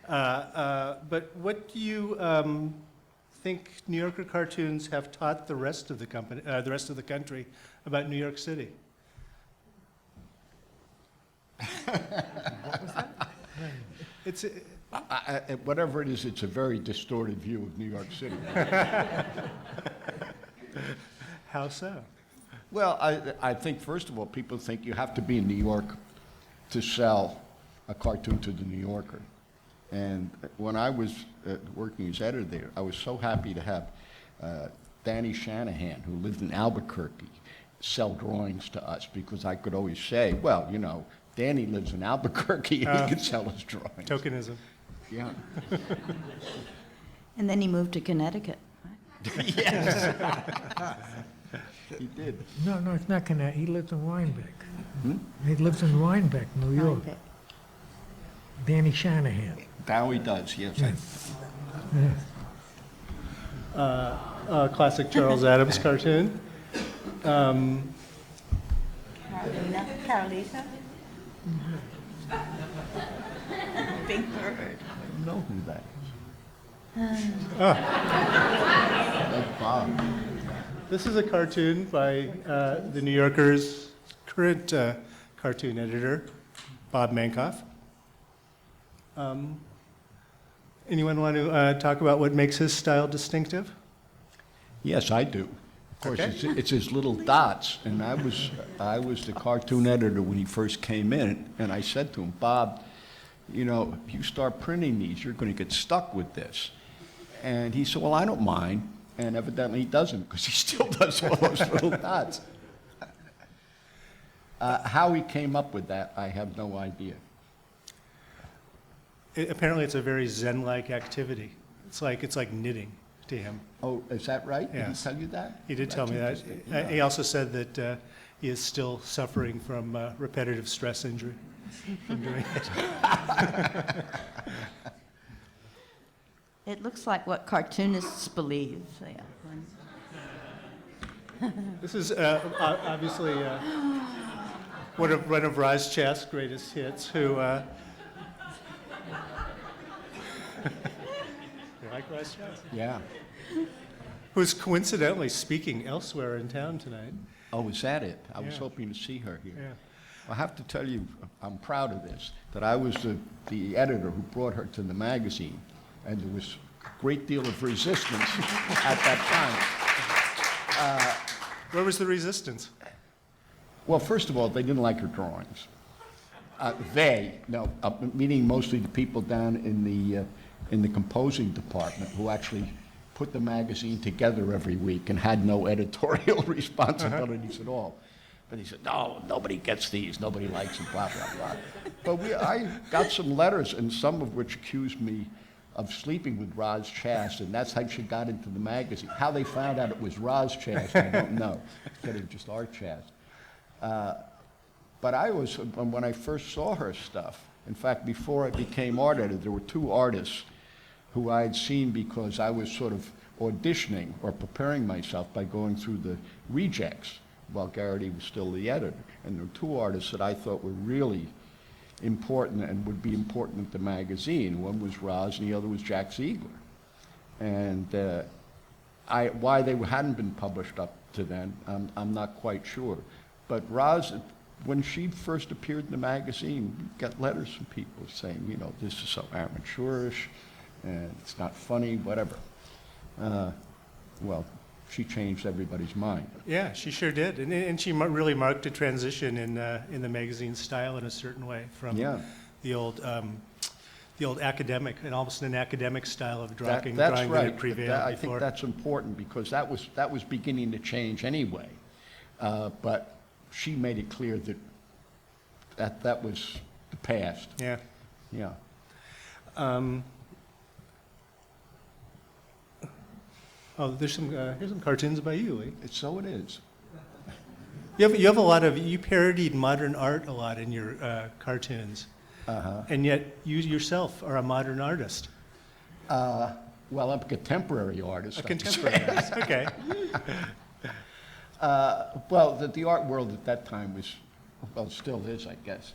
But what do you think New Yorker cartoons have taught the rest of the country about New York City? It's Whatever it is, it's a very distorted view of New York City. how so? Well, I think, first of all, people think you have to be in New York to sell a cartoon to the New Yorker. And when I was working as editor there, I was so happy to have Danny Shanahan, who lived in Albuquerque, sell drawings to us, because I could always say, well, you know, Danny lives in Albuquerque, and he can sell us drawings. Tokenism. Yeah. And then he moved to Connecticut. Yes. He did. No, it's not Connecticut. He lives in Rhinebeck. He lives in Rhinebeck, New York. Rhinebeck. Danny Shanahan. Now he does, yes. Classic Charles Adams cartoon. Carolina? Big Bird. I don't know who that is. That's Bob. This is a cartoon by the New Yorker's current cartoon editor, Bob Mankoff. Anyone want to talk about what makes his style distinctive? Yes, I do. Of course, Okay. it's his little dots, and I was the cartoon editor when he first came in, and I said to him, Bob, you know, if you start printing these, you're going to get stuck with this. And he said, well, I don't mind, and evidently he doesn't, because he still does all those little dots. How he came up with that, I have no idea. Apparently, it's a very Zen-like activity. It's like knitting to him. Oh, is that right? Yes. Did he tell you that? He did tell me that. That's interesting. He also said that he is still suffering from repetitive stress injury from doing it. It looks like what cartoonists believe. Yeah. This is obviously one of Raj Chast's greatest hits, who... You like Raj Chast? Yeah. Who's coincidentally speaking elsewhere in town tonight. Oh, is that it? I was Yeah. hoping to see her here. Yeah. I have to tell you, I'm proud of this, that I was the editor who brought her to the magazine, and there was a great deal of resistance at that time. Where was the resistance? Well, first of all, they didn't like her drawings. Meaning mostly the people down in the composing department who actually put the magazine together every week and had no editorial responsibilities at all. But he said, no, nobody gets these, nobody likes them, blah, blah, blah. But I got some letters, and some of which accused me of sleeping with Roz Chast, and that's how she got into the magazine. How they found out it was Roz Chast, I don't know. Instead of just our Chast. But when I first saw her stuff, in fact, before I became art editor, there were two artists who I had seen because I was sort of auditioning or preparing myself by going through the rejects while Garrity was still the editor. And there were two artists that I thought were really important and would be important at the magazine. One was Roz and the other was Jack Ziegler. And why they hadn't been published up to then, I'm not quite sure. But Roz, when she first appeared in the magazine, we got letters from people saying, you know, this is so amateurish, and it's not funny, whatever. Well, she changed everybody's mind. Yeah, she sure did, and she really marked a transition in the magazine style in a certain way from the old academic, and almost an academic style of drawing That's that right. had prevailed I before. think that's important because that was beginning to change anyway. But she made it clear that was the past. Yeah. Yeah. Here's some cartoons by you, Lee. So it is. You have a lot of, you parodied modern art a lot in your cartoons. And yet you yourself are a modern artist. Well, I'm a contemporary artist. A contemporary artist, okay. Well, the art world at that time was, well, still is, I guess,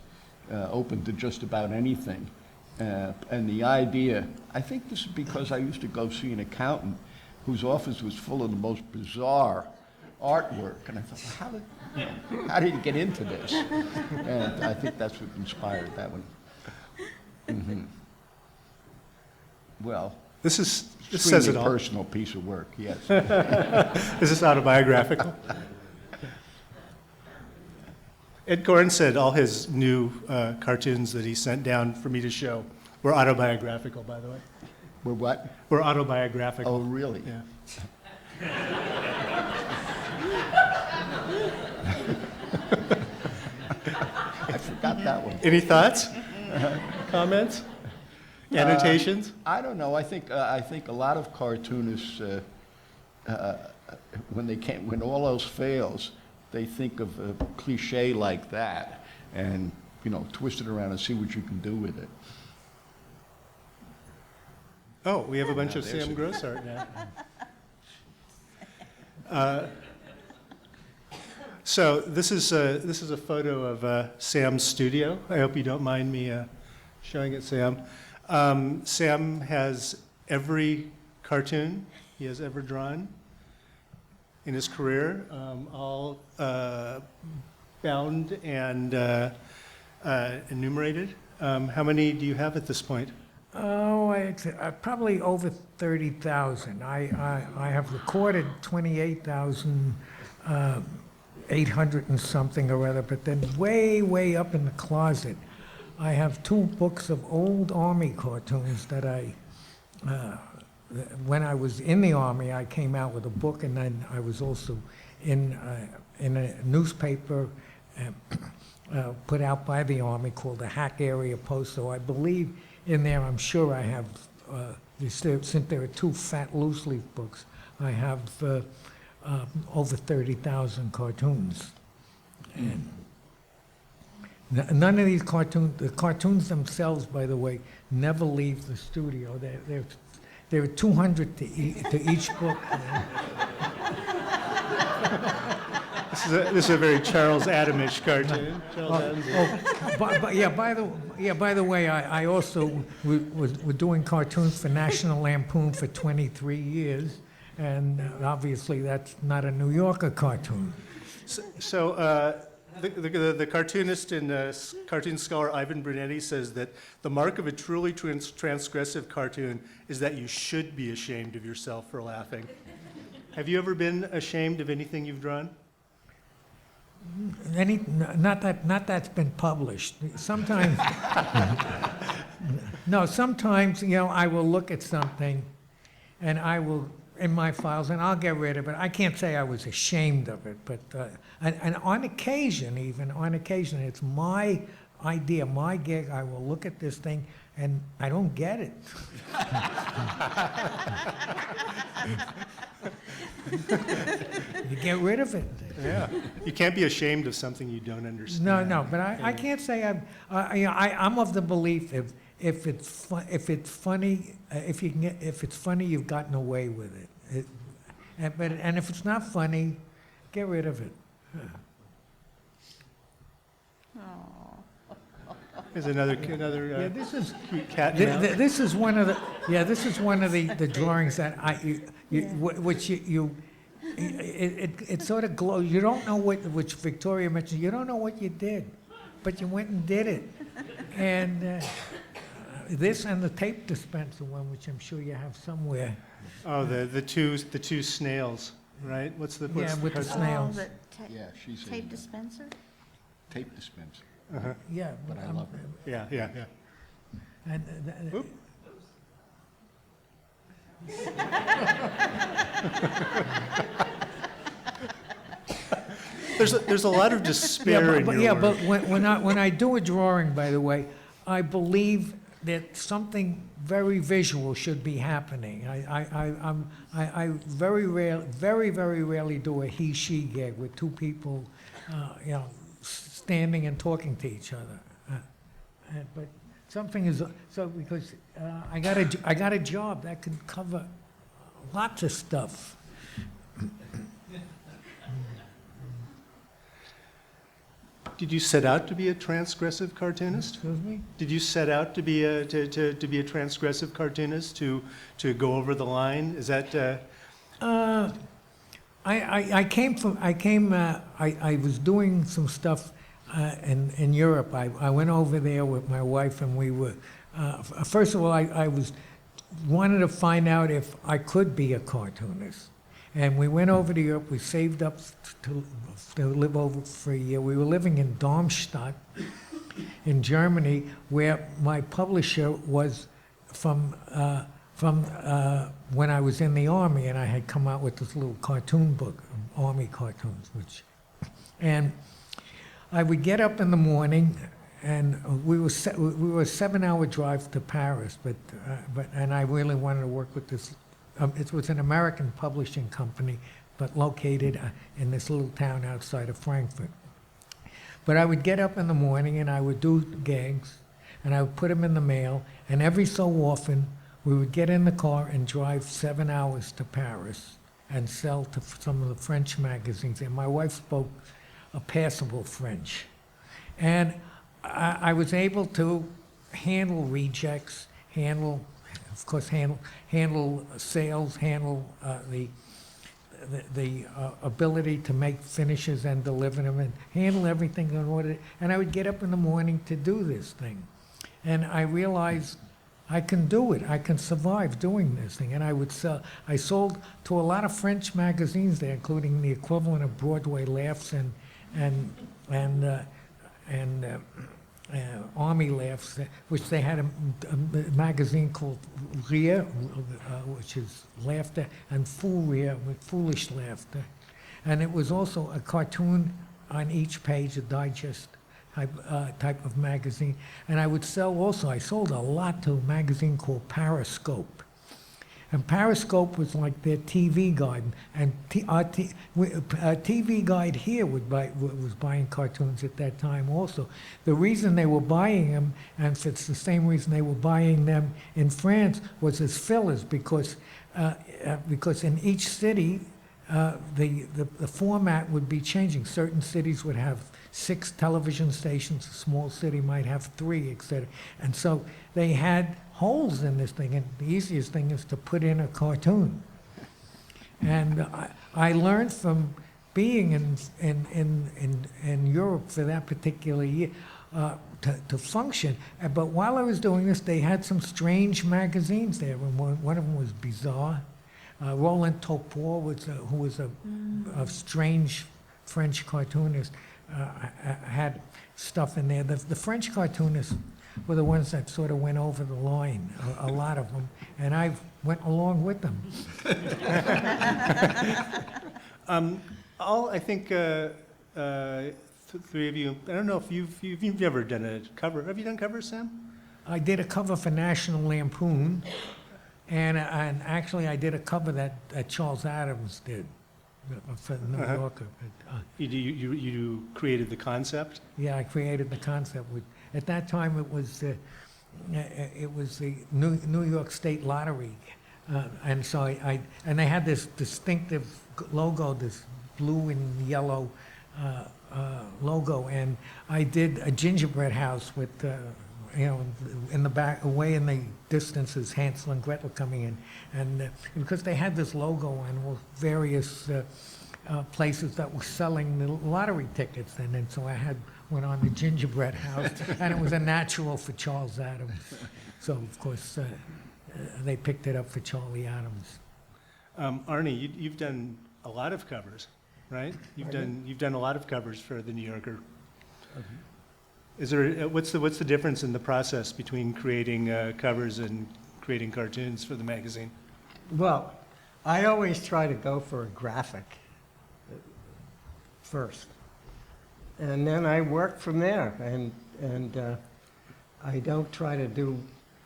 open to just about anything. And the idea, I think this is because I used to go see an accountant whose office was full of the most bizarre artwork. And I thought, how did you get into this? And I think that's what inspired that one. Mm-hmm. Well, This says extremely it all. personal piece of work, yes. Is this autobiographical? Ed Koren said all his new cartoons that he sent down for me to show were autobiographical, by the way. We're what? Were autobiographical. Oh, really? Yeah. I forgot that one. Any thoughts? Comments? Annotations? I don't know. I think a lot of cartoonists, when all else fails, they think of a cliche like that, and twist it around and see what you can do with it. Oh, we have a bunch of Sam Gross art now. So this is a photo of Sam's studio. I hope you don't mind me showing it, Sam. Sam has every cartoon he has ever drawn in his career, all bound and enumerated. How many do you have at this point? Oh, probably over 30,000. I have recorded 28,800 and something or other, but then way up in the closet, I have 2 books of old Army cartoons that when I was in the Army, I came out with a book, and then I was also in a newspaper put out by the Army called the Hack Area Post. So I believe in there, I'm sure I have, since there are 2 fat loose leaf books, I have over 30,000 cartoons. And none of these the cartoons themselves, by the way, never leave the studio. There are 200 to each book. This is a very Charles Adamish cartoon. By the way, I also was doing cartoons for National Lampoon for 23 years, and obviously that's not a New Yorker cartoon. So the cartoonist and cartoon scholar Ivan Brunetti says that the mark of a truly transgressive cartoon is that you should be ashamed of yourself for laughing. Have you ever been ashamed of anything you've drawn? Not that's been published. Sometimes, sometimes I will look at something, and I will in my files, and I'll get rid of it. I can't say I was ashamed of it, but and on occasion, it's my idea, my gig. I will look at this thing, and I don't get it. You get rid of it. Yeah. You can't be ashamed of something you don't understand. No, but I can't say I'm of the belief if it's funny, if it's funny, you've gotten away with it. And if it's not funny, get rid of it. There's another Yeah, this is cute cat and mouse. this is one of the drawings that it sort of glows. You don't know which Victoria mentioned. You don't know what you did, but you went and did it. And this and the tape dispenser one, which I'm sure you have somewhere. Oh, the two snails, right? What's the Yeah, with the cartoon? snails. The Yeah, she's a tape dispenser? tape dispenser, Yeah, but I love her. Yeah. And Oop. There's a lot of despair in your work. but when I do a drawing, by the way, I believe that something very visual should be happening. I very rarely do a he-she gag with two people, standing and talking to each other. But something is because I got a job that can cover lots of stuff. Did you set out to be a transgressive cartoonist? Excuse me? Did you set out to be a transgressive cartoonist to go over the line? Is that? I was doing some stuff in Europe. I went over there with my wife, and we were. First of all, I wanted to find out if I could be a cartoonist. And we went over to Europe. We saved up to live over for a year. We were living in Darmstadt, in Germany, where my publisher was from when I was in the Army, and I had come out with this little cartoon book, Army cartoons, and I would get up in the morning, and we were a 7-hour drive to Paris, but I really wanted to work with this. It was an American publishing company, but located in this little town outside of Frankfurt. But I would get up in the morning and I would do gags, and I would put them in the mail, and every so often we would get in the car and drive 7 hours to Paris and sell to some of the French magazines. And my wife spoke a passable French. And I was able to handle rejects, handle sales, handle the ability to make finishes and deliver them, and handle everything in order. And I would get up in the morning to do this thing. And I realized I can do it. I can survive doing this thing. And I sold to a lot of French magazines there, including the equivalent of Broadway Laughs and Army Laughs, which they had a magazine called Rire, which is laughter, and Fou Rire, with foolish laughter. And it was also a cartoon on each page, a digest type of magazine. And I would sell also, I sold a lot to a magazine called Periscope. And Periscope was like their TV guide. And TV Guide here was buying cartoons at that time also. The reason they were buying them, and it's the same reason they were buying them in France, was as fillers, because in each city, the format would be changing. Certain cities would have 6 television stations, a small city might have 3, etc. And so they had holes in this thing, and the easiest thing is to put in a cartoon. And I learned from being in Europe for that particular year to function. But while I was doing this, they had some strange magazines there. And one of them was Bizarre. Roland Topor, who was a strange French cartoonist, had stuff in there. The French cartoonists were the ones that sort of went over the line, a lot of them, and I went along with them. I think 3 of you, I don't know if you've ever done a cover. Have you done covers, Sam? I did a cover for National Lampoon, and actually I did a cover that Charles Adams did. for the New Yorker. But, You created the concept? yeah, I created the concept. At that time, it was the New York State Lottery, and so and they had this distinctive logo, this blue and yellow logo, and I did a gingerbread house with, in the back, away in the distance is Hansel and Gretel coming in, and because they had this logo and various places that were selling the lottery tickets, and so I went on the gingerbread house, and it was a natural for Charles Adams. So of course they picked it up for Charlie Adams. Arnie, you've done a lot of covers, right? You've done a lot of covers for the New Yorker. Is there what's the difference in the process between creating covers and creating cartoons for the magazine? Well, I always try to go for a graphic first, and then I work from there. And I don't try to do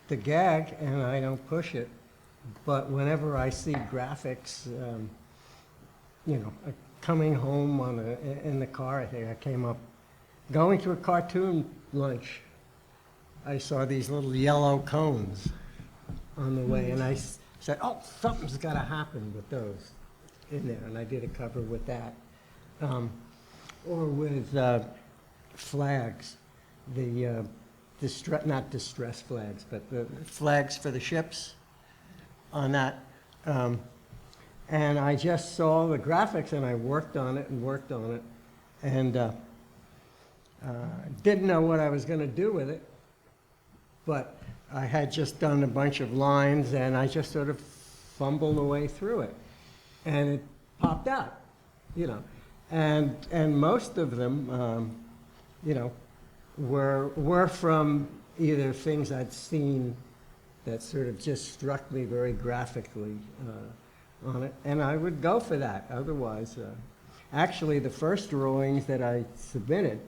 the gag, and I don't push it. But whenever I see graphics, coming home in the car, I think I came up, going to a cartoon lunch, I saw these little yellow cones on the way, and I said, oh, something's got to happen with those in there, and I did a cover with that. Or with flags, not distress flags, but the flags for the ships on that. And I just saw the graphics, and I worked on it, and didn't know what I was going to do with it, but I had just done a bunch of lines, and I just sort of fumbled away through it, and it popped out, and most of them, were from either things I'd seen that sort of just struck me very graphically on it, and I would go for that. Otherwise, actually, the first drawings that I submitted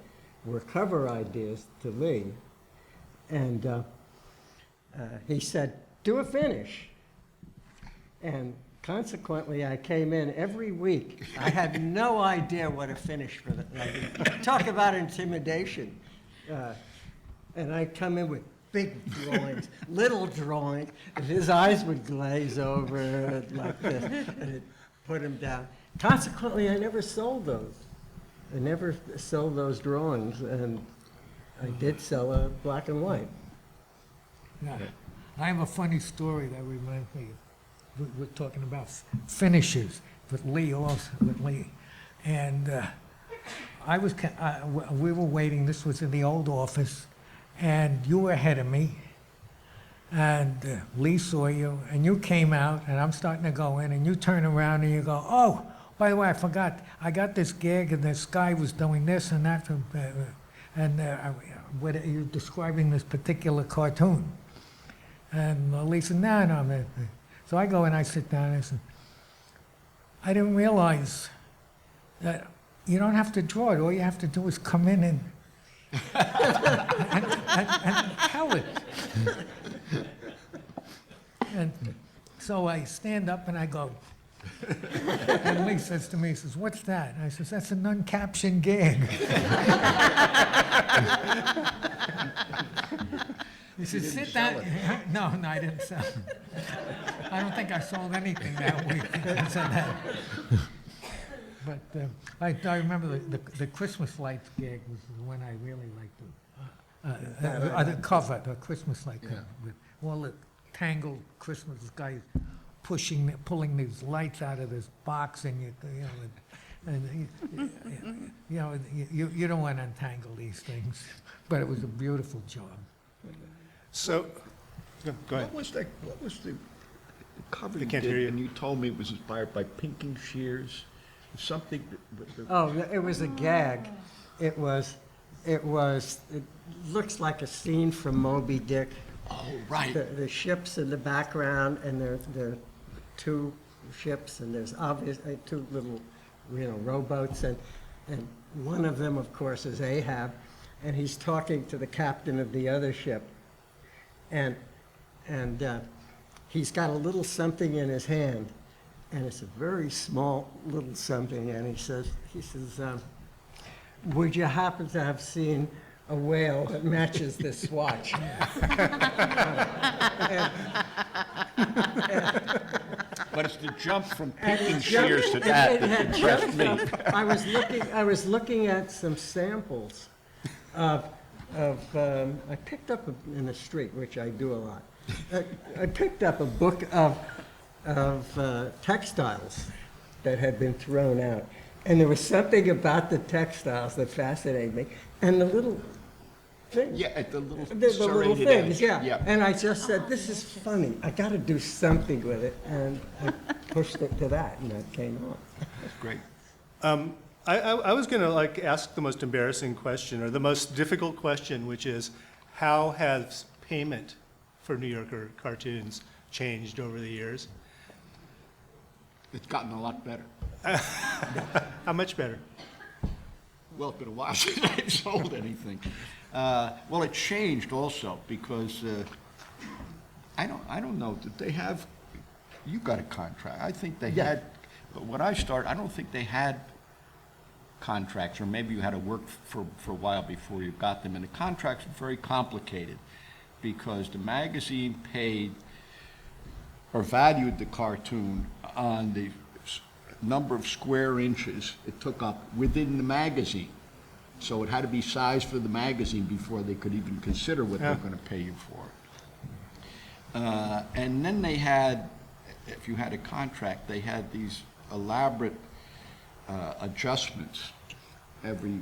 were cover ideas to Lee, and he said, do a finish. And consequently, I came in every week. I had no idea what a finish for that. Talk about intimidation. And I'd come in with big drawings, little drawings, and his eyes would glaze over like this, and it'd put him down. Consequently, I never sold those. I never sold those drawings, and I did sell a black and white. Yeah. I have a funny story that reminds me of, we're talking about finishes with Lee also, and we were waiting, this was in the old office, and you were ahead of me, and Lee saw you, and you came out, and I'm starting to go in, and you turn around and you go, oh, by the way, I forgot, I got this gig, and this guy was doing this and that, and you're describing this particular cartoon. And Lee said, no. So I go and I sit down and I said, I didn't realize that you don't have to draw it. All you have to do is come in and tell it. And so I stand up and I go, and Lee says to me, he says, what's that? And I says, that's an uncaptioned gag. He says, sit down. No, I didn't sell it. I don't think I sold anything that week. I said that. But I remember the Christmas lights gag was the one I really liked. The cover, the Christmas light cover, with all the tangled Christmas guys pulling these lights out of this box, and you don't want to untangle these things. But it was a beautiful job. So, go ahead. What was the cover I you can't did hear you. when you told me it was inspired by Pinking Shears? Something. Oh, it was a gag. It looks like a scene from Moby Dick. Oh, right. The ship's in the background, and there are two ships, and there's obviously two little, rowboats, and one of them, of course, is Ahab, and he's talking to the captain of the other ship, and he's got a little something in his hand, and it's a very small little something, and he says, would you happen to have seen a whale that matches this watch? But it's the jump from And picking it jumped- shears to it- that it that had impressed me. jumped up. I was looking at some samples of I picked up in the street, which I do a lot. I picked up a book of textiles that had been thrown out, and there was something about the textiles that fascinated me, and the little things. Yeah, at the little The little serrated things, edge. yeah. And I just said, this is funny. I got to do something with it, and I pushed it to that, and that came off. That's great. I was going to ask the most embarrassing question, or the most difficult question, which is, how has payment for New Yorker cartoons changed over the years? It's gotten a lot better. How much better? Well, it's been a while since I've sold anything. Well, it changed also because I don't know. Did they have? You got a contract. I think they had. But when I started, I don't think they had contracts, or maybe you had to work for a while before you got them. And the contracts were very complicated because the magazine paid or valued the cartoon on the number of square inches it took up within the magazine. So it had to be sized for the magazine before they could even consider what they're going to pay you for it. And then they had, if you had a contract, they had these elaborate adjustments every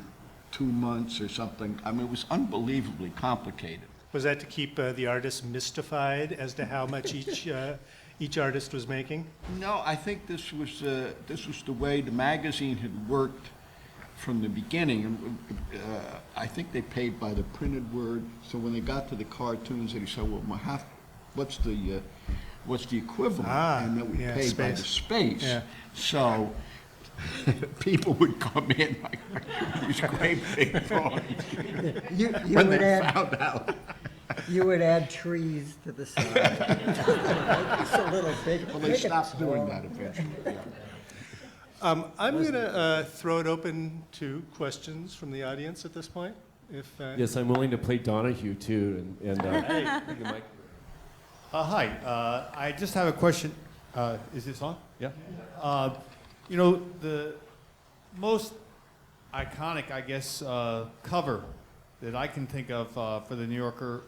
2 months or something. I mean, it was unbelievably complicated. Was that to keep the artists mystified as to how much each artist was making? No, I think this was the way the magazine had worked from the beginning. And I think they paid by the printed word. So when they got to the cartoons, they said, "Well, what's the equivalent?" And then we paid by the space. Yeah. So people would come in like these great big drawings You when would they add, found out. you would add trees to the side. It's a little big. Well, they make it stopped doing small. that eventually. Yeah. I'm going to throw it open to questions from the audience at this point. If Yes, I'm willing to play Donahue too. And hey, take the mic. Hi, I just have a question. Is this on? Yeah. You know, the most iconic, I guess, cover that I can think of for the New Yorker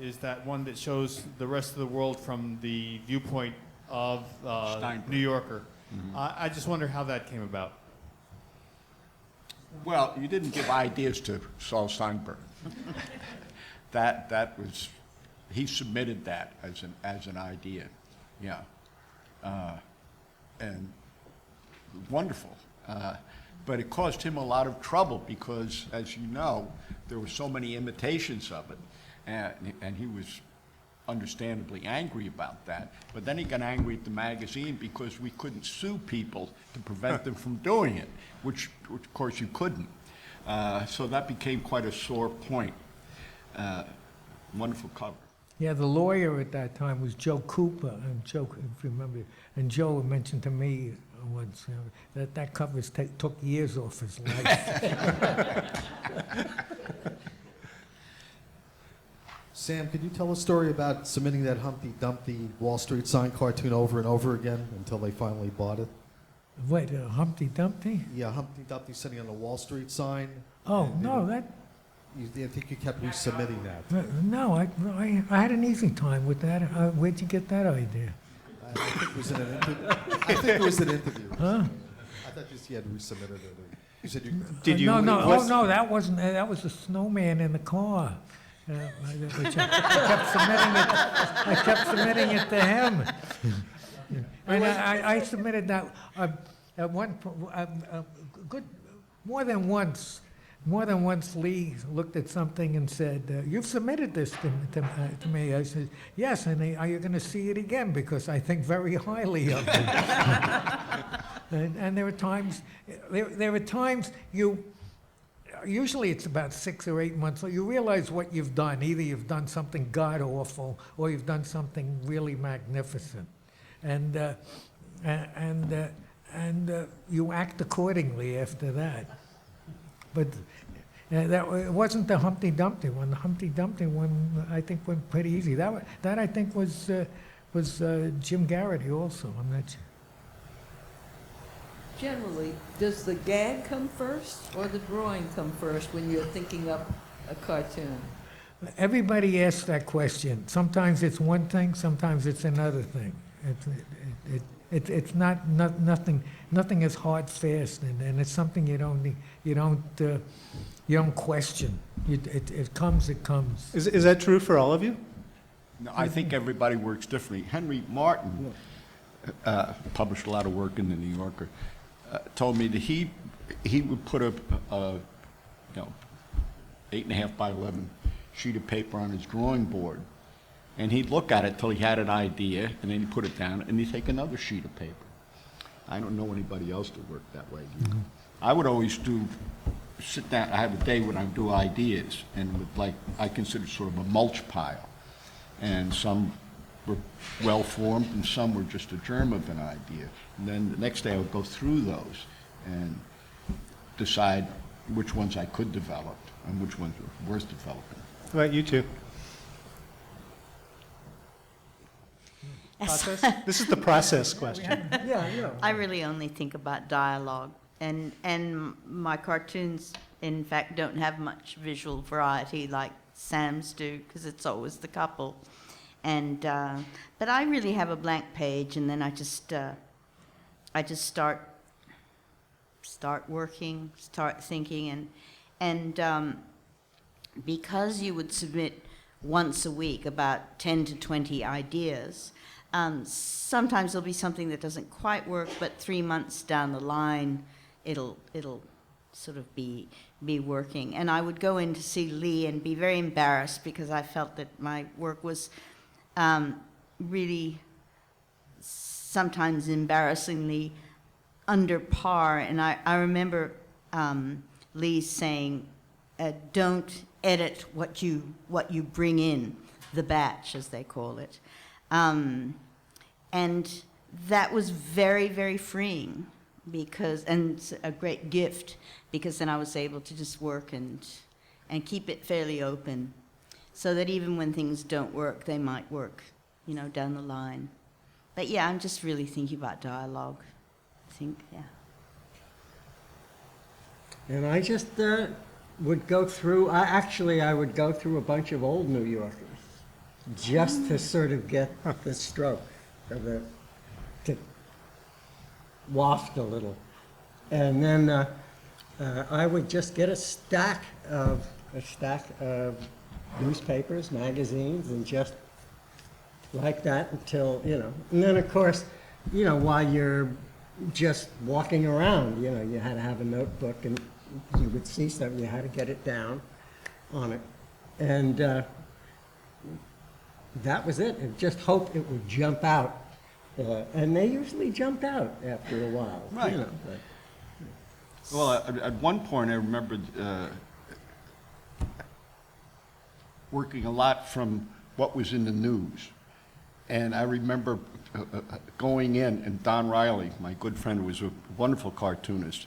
is that one that shows the rest of the world from the viewpoint of Steinberg. New Yorker. I just wonder how that came about. Well, you didn't give ideas to Saul Steinberg. that was, he submitted that as an idea, yeah, and wonderful. But it caused him a lot of trouble because, as you know, there were so many imitations of it, and he was understandably angry about that. But then he got angry at the magazine because we couldn't sue people to prevent them from doing it, which of course you couldn't. So that became quite a sore point. Wonderful cover. Yeah, the lawyer at that time was Joe Cooper, and Joe, if you remember, and Joe mentioned to me once that cover took years off his life. Sam, could you tell a story about submitting that Humpty Dumpty Wall Street sign cartoon over and over again until they finally bought it? Wait, Humpty Dumpty? Yeah, Humpty Dumpty sitting on a Wall Street sign. Oh, and no, that, I think you kept resubmitting that. no, I had an easy time with that. Where'd you get that idea? I think it was in an interview. I think it was an interview. Huh? I thought you had resubmitted it. You said you. did you? No, request- no, that wasn't, that was the snowman in the car. Which I kept submitting it to him. And I submitted that at good, more than once. More than once, Lee looked at something and said, "You've submitted this to me." I said, "Yes, and are you going to see it again? Because I think very highly of it." and there are times you. Usually it's about 6 or 8 months, so you realize what you've done. Either you've done something god-awful or you've done something really magnificent. And and you act accordingly after that. But it wasn't the Humpty Dumpty one. The Humpty Dumpty one, I think, went pretty easy. That I think was Jim Garrity also. I'm not sure. Generally, does the gag come first or the drawing come first when you're thinking up a cartoon? Everybody asks that question. Sometimes it's one thing, sometimes it's another thing. It's nothing is hard fast, and it's something you don't question. It comes. Is that true for all of you? No, I think everybody works differently. Henry Martin published a lot of work in the New Yorker. Told me that he would put a 8.5 by 11 sheet of paper on his drawing board, and he'd look at it till he had an idea, and then he'd put it down, and he'd take another sheet of paper. I don't know anybody else that worked that way. Mm-hmm. I would always sit down. I have a day when I do ideas, and I consider sort of a mulch pile, and some were well formed, and some were just a germ of an idea. And then the next day I would go through those and decide which ones I could develop and which ones were worth developing. How about you two? Process? This is the process question. Yeah. I really only think about dialogue, and my cartoons, in fact, don't have much visual variety like Sam's do, because it's always the couple. And but I really have a blank page, and then I just start working, start thinking, and because you would submit once a week about 10 to 20 ideas. Sometimes there'll be something that doesn't quite work, but 3 months down the line, it'll sort of be working. And I would go in to see Lee and be very embarrassed because I felt that my work was really sometimes embarrassingly under par. And I remember Lee saying, "Don't edit what you bring in, the batch," as they call it. And that was very, very freeing and a great gift, because then I was able to just work and keep it fairly open, so that even when things don't work, they might work, down the line. But yeah, I'm just really thinking about dialogue. I think, yeah. And I just would go through, I would go through a bunch of old New Yorkers just to sort of get the stroke, or to waft a little. And then I would just get a stack of newspapers, magazines, and just like that until, And then, of course, while you're just walking around, you had to have a notebook, and you would see something, you had to get it down on it. And that was it. And just hope it would jump out. And they usually jumped out after a while. Right. Well, at one point I remembered working a lot from what was in the news. And I remember going in, and Don Riley, my good friend, was a wonderful cartoonist,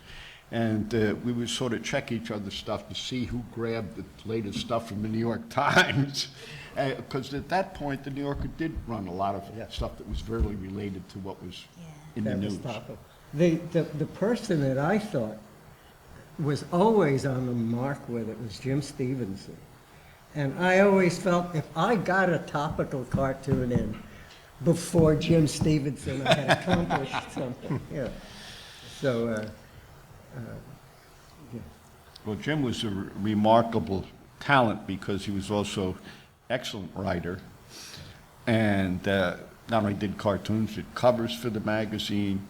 and we would sort of check each other's stuff to see who grabbed the latest stuff from the New York Times. Because at that point, the New Yorker did run a lot of stuff that was very related to what was in the news. The person that I thought was always on the mark with it was Jim Stevenson. And I always felt if I got a topical cartoon in before Jim Stevenson, I had accomplished something. Yeah. So, Well, Jim was a remarkable talent because he was also excellent writer, and not only did cartoons, did covers for the magazine.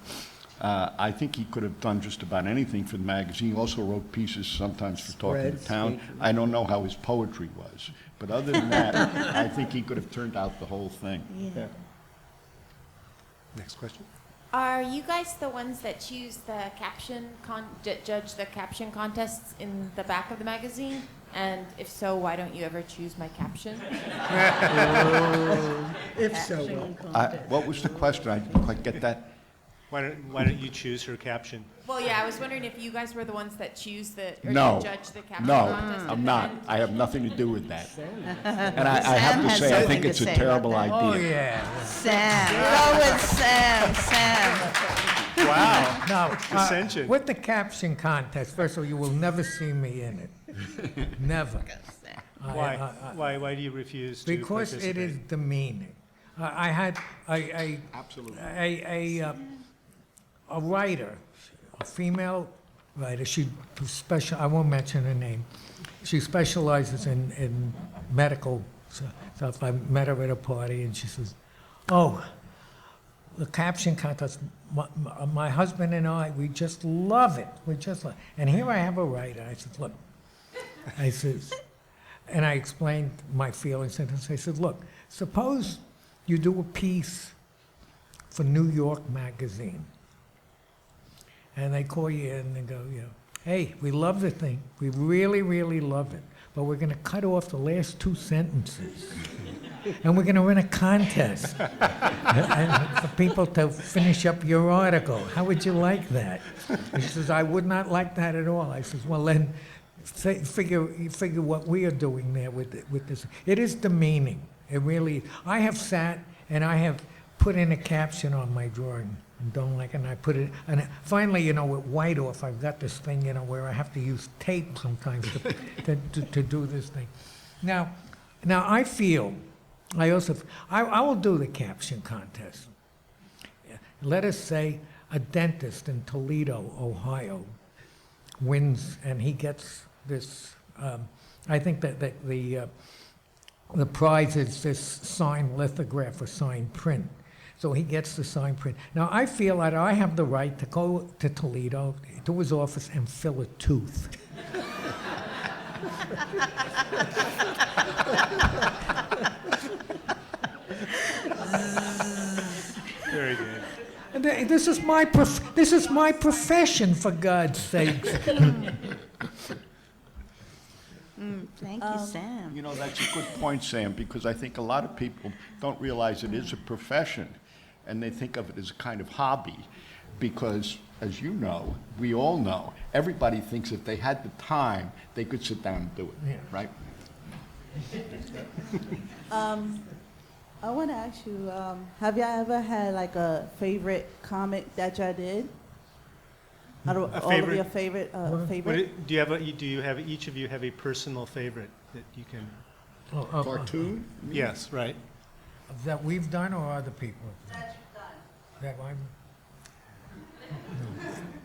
I think he could have done just about anything for the magazine. He also wrote pieces sometimes for Talking to Town. I don't know how his poetry was, but other than that, I think he could have turned out the whole thing. yeah. Next question. Are you guys the ones that choose the judge the caption contests in the back of the magazine? And if so, why don't you ever choose my caption? If so, well. What was the question? I didn't quite get that. Why don't you choose her caption? Well, yeah, I was wondering if you guys were the ones that choose or No, judge the caption no, contest. I'm at the not. end. I have nothing to do with that. And I have Sam to has say, I something think to it's a say about terrible that. Oh, idea. yeah. Sam, go with Sam, Sam. Wow. No. Dissension. With the caption contest, first of all, you will never see me in it. Never. Why do you refuse to Because it is participate? demeaning. I had Absolutely. a writer, a female writer. I won't mention her name. She specializes in medical stuff. I met her at a party, and she says, "Oh, the caption contest. My husband and I, we just love it. We just love." And here I have a writer. I said, "Look," I says, and I explained my feelings, and I said, "Look, suppose you do a piece for New York Magazine, and they call you in and go, hey, we love the thing. We really, really love it. But we're going to cut off the last 2 sentences. And we're going to run a contest and for people to finish up your article. How would you like that?" He says, "I would not like that at all." I says, "Well, then figure what we are doing there with this. It is demeaning. It really. I have sat and I have put in a caption on my drawing and don't like it, and I put it. And finally, with White Off, I've got this thing, where I have to use tape sometimes to do this thing. Now I feel. I will do the caption contest. Let us say a dentist in Toledo, Ohio, wins, and he gets this. I think that the prize is this signed lithograph or signed print. So he gets the signed print. Now I feel that I have the right to go to Toledo, to his office, and fill a tooth. Very good. And this is my profession, for God's sake. Thank you, Sam. That's a good point, Sam, because I think a lot of people don't realize it is a profession, and they think of it as a kind of hobby, because, as you know, we all know, everybody thinks if they had the time, they could sit down and do it, Yeah. right? I want to ask you, have y'all ever had like a favorite comic that y'all did? Out of all of your favorite, favorite? Do you have each of you have a personal favorite that you can? Cartoon? Yes, right. That we've done, or other people? That I'm.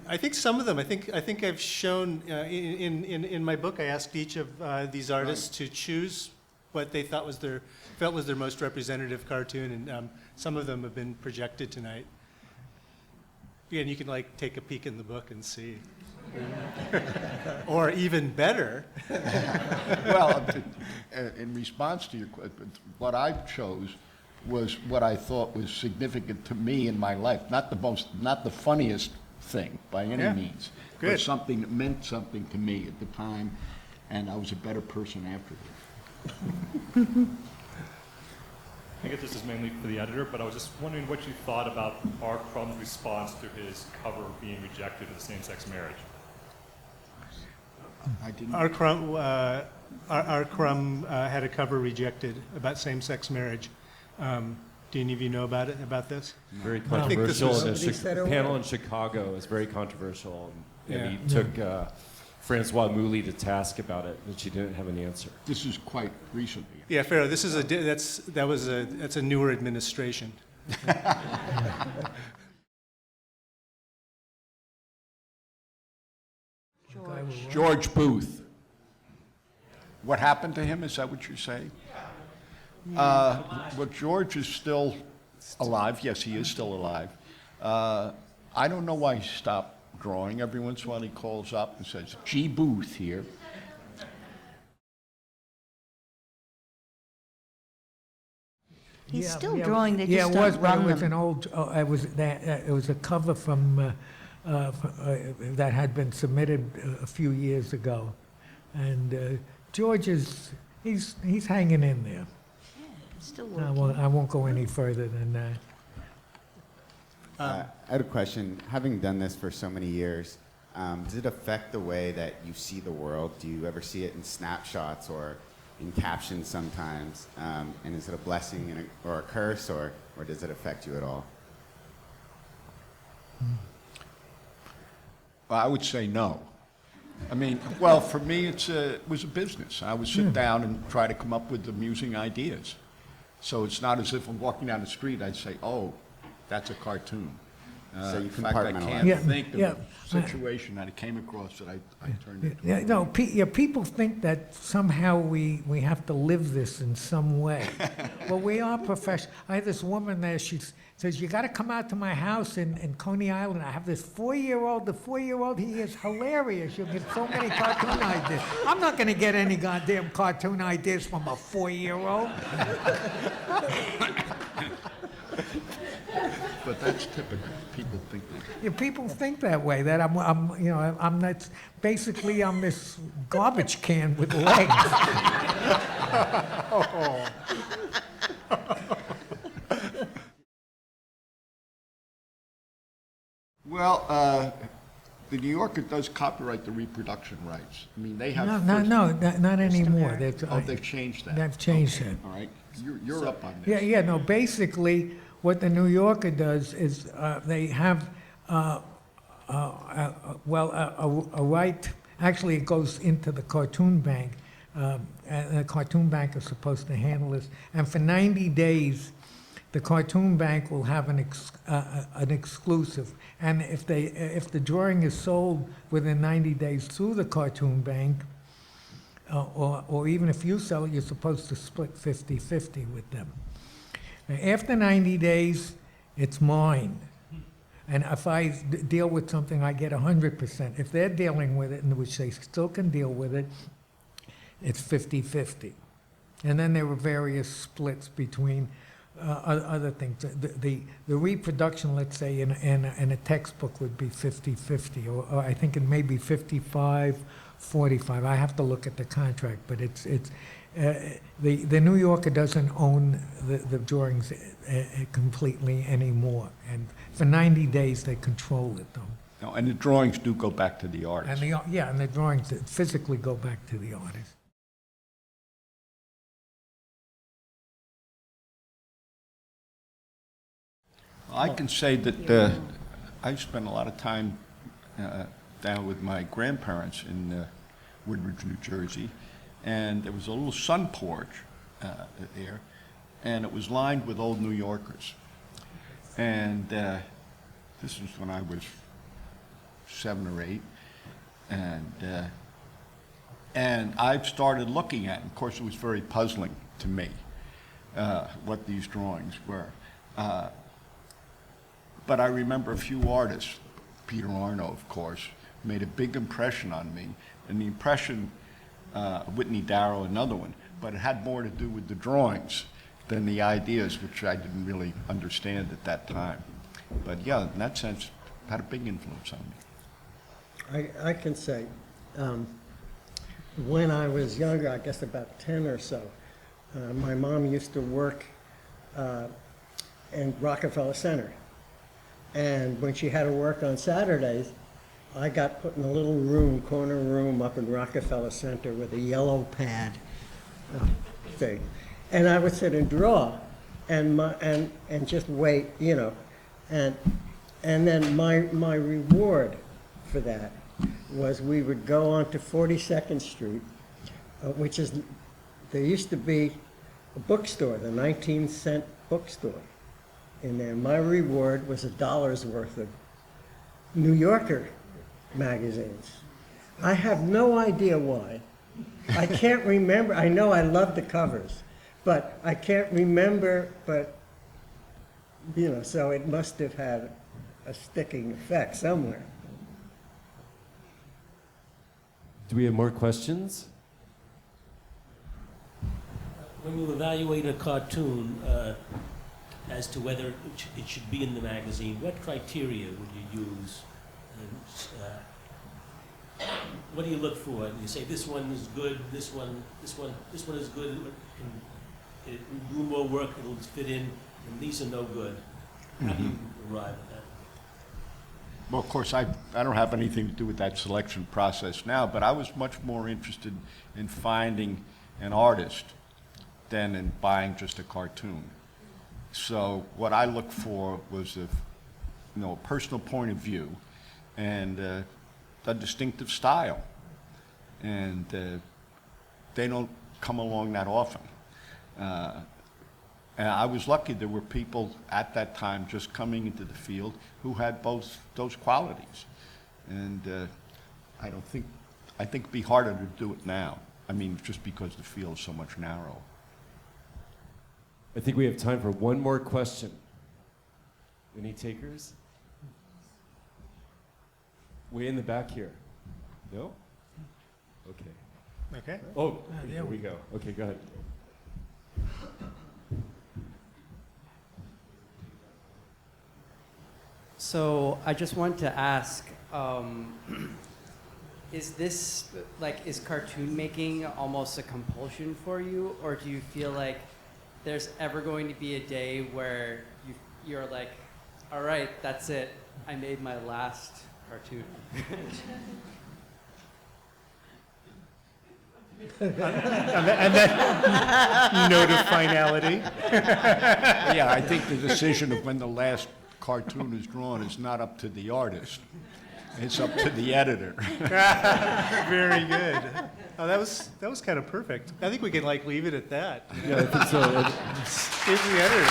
I think some of them. I think I've shown in my book. I asked each of these artists to choose what they felt was their most representative cartoon, and some of them have been projected tonight. And you can take a peek in the book and see. Or even better. Well, in response to your question, what I chose was what I thought was significant to me in my life. Not the funniest thing by any means, Good. but something that meant something to me at the time, and I was a better person afterwards. I guess this is mainly for the editor, but I was just wondering what you thought about R. Crumb's response to his cover being rejected of the same-sex marriage. I didn't. R. Crumb had a cover rejected about same-sex marriage. Do any of you know about this? Very I think this controversial. was- In Somebody said a it panel was. in Chicago is very controversial, and Yeah. he took Francois Mouly to task about it, and she didn't have an answer. This is quite recently. Yeah, Pharaoh. This is that's a newer administration. George Booth. What happened to him? Is that what you're saying? Well, George is still alive. Yes, he is still alive. I don't know why he stopped drawing. Every once in a while he calls up and says, G. Booth here. He's still drawing, they Yeah, just it don't was, but it run was them. an old. It was a cover from that had been submitted a few years ago, and George he's hanging in there. Still I working. won't go any further than that. I had a question. Having done this for so many years, does it affect the way that you see the world? Do you ever see it in snapshots or in captions sometimes? And is it a blessing or a curse, or does it affect you at all? Well, I would say no. I mean, well, for me, it was a business. I would sit down and try to come up with amusing ideas. So it's not as if I'm walking down the street, I'd say, oh, that's a cartoon. So you in fact, I compartmentalize. can't think of a situation that I came across that I turned into. Yeah, no, people think that somehow we have to live this in some way. Well, we are professional. I have this woman there, she says, you got to come out to my house in Coney Island. I have this 4-year-old. The 4-year-old, he is hilarious. You'll get so many cartoon ideas. I'm not going to get any goddamn cartoon ideas from a 4-year-old. But that's typical. People think that. Yeah, people think that way. That I'm that's basically I'm this garbage can with legs. Well, the New Yorker does copyright the reproduction rights. I mean, they have. No, not anymore. They've changed that. They've changed that. All right, you're up on this. Yeah. No, basically, what the New Yorker does is they have a right. Actually, it goes into the cartoon bank, and the cartoon bank is supposed to handle this. And for 90 days, the cartoon bank will have an exclusive. And if the drawing is sold within 90 days through the cartoon bank, or even if you sell it, you're supposed to split 50-50 with them. Now, after 90 days, it's mine. And if I deal with something, I get 100%. If they're dealing with it, in which they still can deal with it, it's 50-50. And then there were various splits between other things. The reproduction, let's say, in a textbook would be 50-50, or I think it may be 55-45. I have to look at the contract, but the New Yorker doesn't own the drawings completely anymore, and for 90 days they control it, though. No, and the drawings do go back to the artist. And the drawings physically go back to the artist. I can say that I spent a lot of time down with my grandparents in Woodbridge, New Jersey, and there was a little sun porch there, and it was lined with old New Yorkers. And this was when I was 7 or 8, and I started looking at it. Of course, it was very puzzling to me what these drawings were. But I remember a few artists, Peter Arno, of course, made a big impression on me. And the impression, Whitney Darrow, another one, but it had more to do with the drawings than the ideas, which I didn't really understand at that time. But yeah, in that sense, it had a big influence on me. I can say, when I was younger, I guess about 10 or so, my mom used to work in Rockefeller Center. And when she had to work on Saturdays, I got put in a little room, corner room up in Rockefeller Center with a yellow pad thing. And I would sit and draw and just wait, And then my reward for that was we would go on to 42nd Street, which is, there used to be a bookstore, the 19-cent bookstore. And then my reward was $1 worth of New Yorker magazines. I have no idea why. I can't remember. I know I love the covers, but I can't remember, so it must have had a sticking effect somewhere. Do we have more questions? When you evaluate a cartoon as to whether it should be in the magazine, what criteria would you use? What do you look for? You say this one is good, this one is good, it do more work, it'll fit in, and these are no good. How do you arrive at that? Well, of course, I don't have anything to do with that selection process now, but I was much more interested in finding an artist than in buying just a cartoon. So what I looked for was a personal point of view and a distinctive style. And they don't come along that often. And I was lucky there were people at that time just coming into the field who had both those qualities. And I think it'd be harder to do it now. I mean, just because the field is so much narrower. I think we have time for one more question. Any takers? Way in the back here. No? Okay. Okay. Oh, here we go. Okay, go ahead. So I just want to ask, is cartoon making almost a compulsion for you, or do you feel like there's ever going to be a day where you're like, all right, that's it, I made my last cartoon? and then note of finality. Yeah, I think the decision of when the last cartoon is drawn is not up to the artist. It's up to the editor. Very good. Oh, that was kind of perfect. I think we can leave it at that. Yeah, I think so. Here's the editor.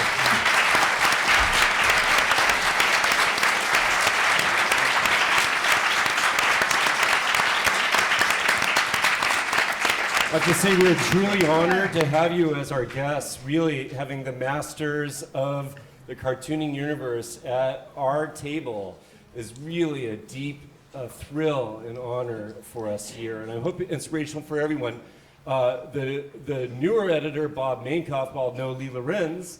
I have to say we're truly honored to have you as our guests, really having the masters of the cartooning universe at our table is really a deep thrill and honor for us here, and I hope it's inspirational for everyone. The newer editor, Bob Mainkoff, while no Lee Lorenz,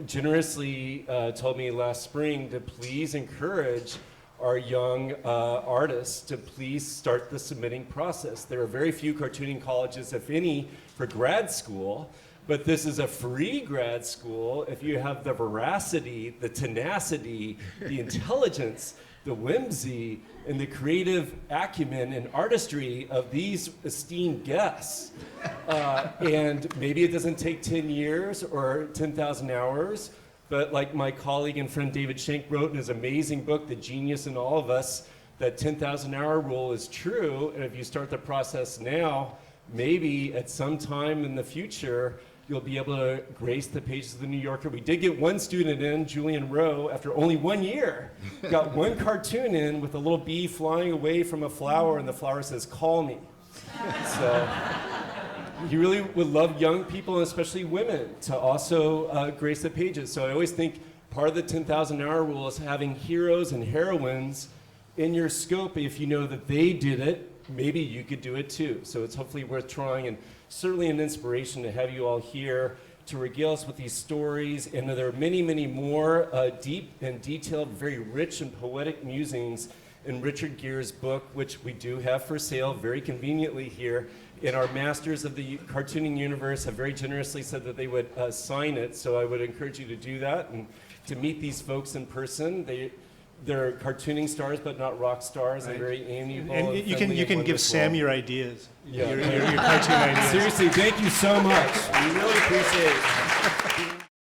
generously told me last spring to please encourage our young artists to please start the submitting process. There are very few cartooning colleges, if any, for grad school, but this is a free grad school if you have the veracity, the tenacity, the intelligence, the whimsy, and the creative acumen and artistry of these esteemed guests. And maybe it doesn't take 10 years or 10,000 hours, but like my colleague and friend David Schenk wrote in his amazing book, The Genius in All of Us, that 10,000 hour rule is true, and if you start the process now, maybe at some time in the future, you'll be able to grace the pages of the New Yorker. We did get one student in, Julian Rowe, after only 1 year, got one cartoon in with a little bee flying away from a flower, and the flower says, "Call me." So he really would love young people, and especially women, to also grace the pages. So I always think part of the 10,000 hour rule is having heroes and heroines in your scope. If you know that they did it, maybe you could do it too. So it's hopefully worth trying, and certainly an inspiration to have you all here to regale us with these stories. And there are many, many more deep and detailed, very rich and poetic musings in Richard Gehr's book, which we do have for sale very conveniently here. And our masters of the cartooning universe have very generously said that they would sign it. So I would encourage you to do that and to meet these folks in person. They're cartooning stars, but not rock stars, and very amiable. And you can give wonderful. Sam your ideas, Yeah. your cartoon ideas. Seriously, thank you so much. We really appreciate it.